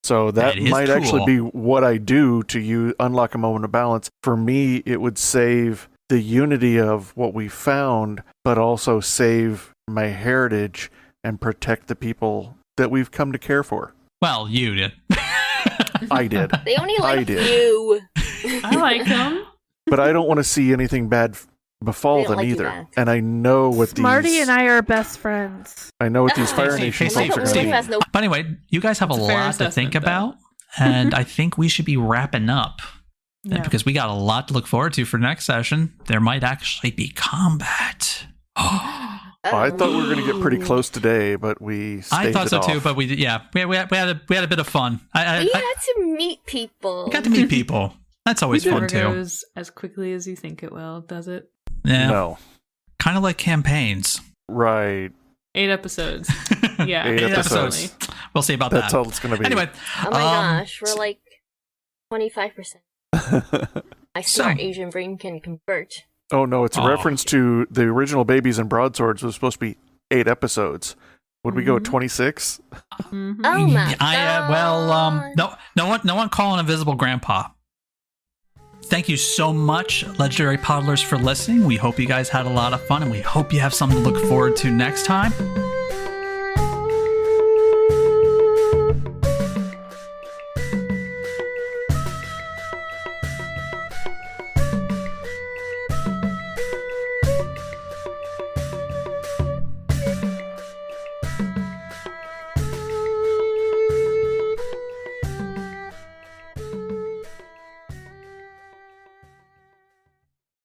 So that might cool. actually be what I do to unlock a moment of balance. For me, it would save the unity of what we found, but also save my heritage and protect the people that we've come to care for. Well, you did. I did. They only like did. you. I like them. But I don't want to see anything bad befall They don't them like you either. back. And I know what Smarty and I are best friends. I know what these Fire Hey, Nation Steve, folks are Steve, going to has no- But anyway, you guys have That's a a fair lot to think assessment, though. about, and I think we should be wrapping up Yeah. because we got a lot to look forward to for next session. There might actually be combat. I thought we were going to get pretty close today, but we staved I thought it so too, off. but we had a bit of fun. We had to meet people. We got to meet people. That's always It fun never too. goes as quickly as you think it will, does it? Yeah, No. kind of like campaigns. Right. 8 episodes. Yeah. 8 episodes. definitely. We'll see about That's that. all it's going to be. Anyway, Oh my gosh, we're like 25%. My smart Asian brain can convert. Oh, no, it's a Oh. reference to the original Babies and Broadswords was supposed to be 8 episodes. Would we go 26? Mhm. Oh my no one calling Invisible Grandpa. Thank you so much, Legendary Podlers, for listening. We hope you guys had a lot of fun, and we hope you have something to look forward to next time.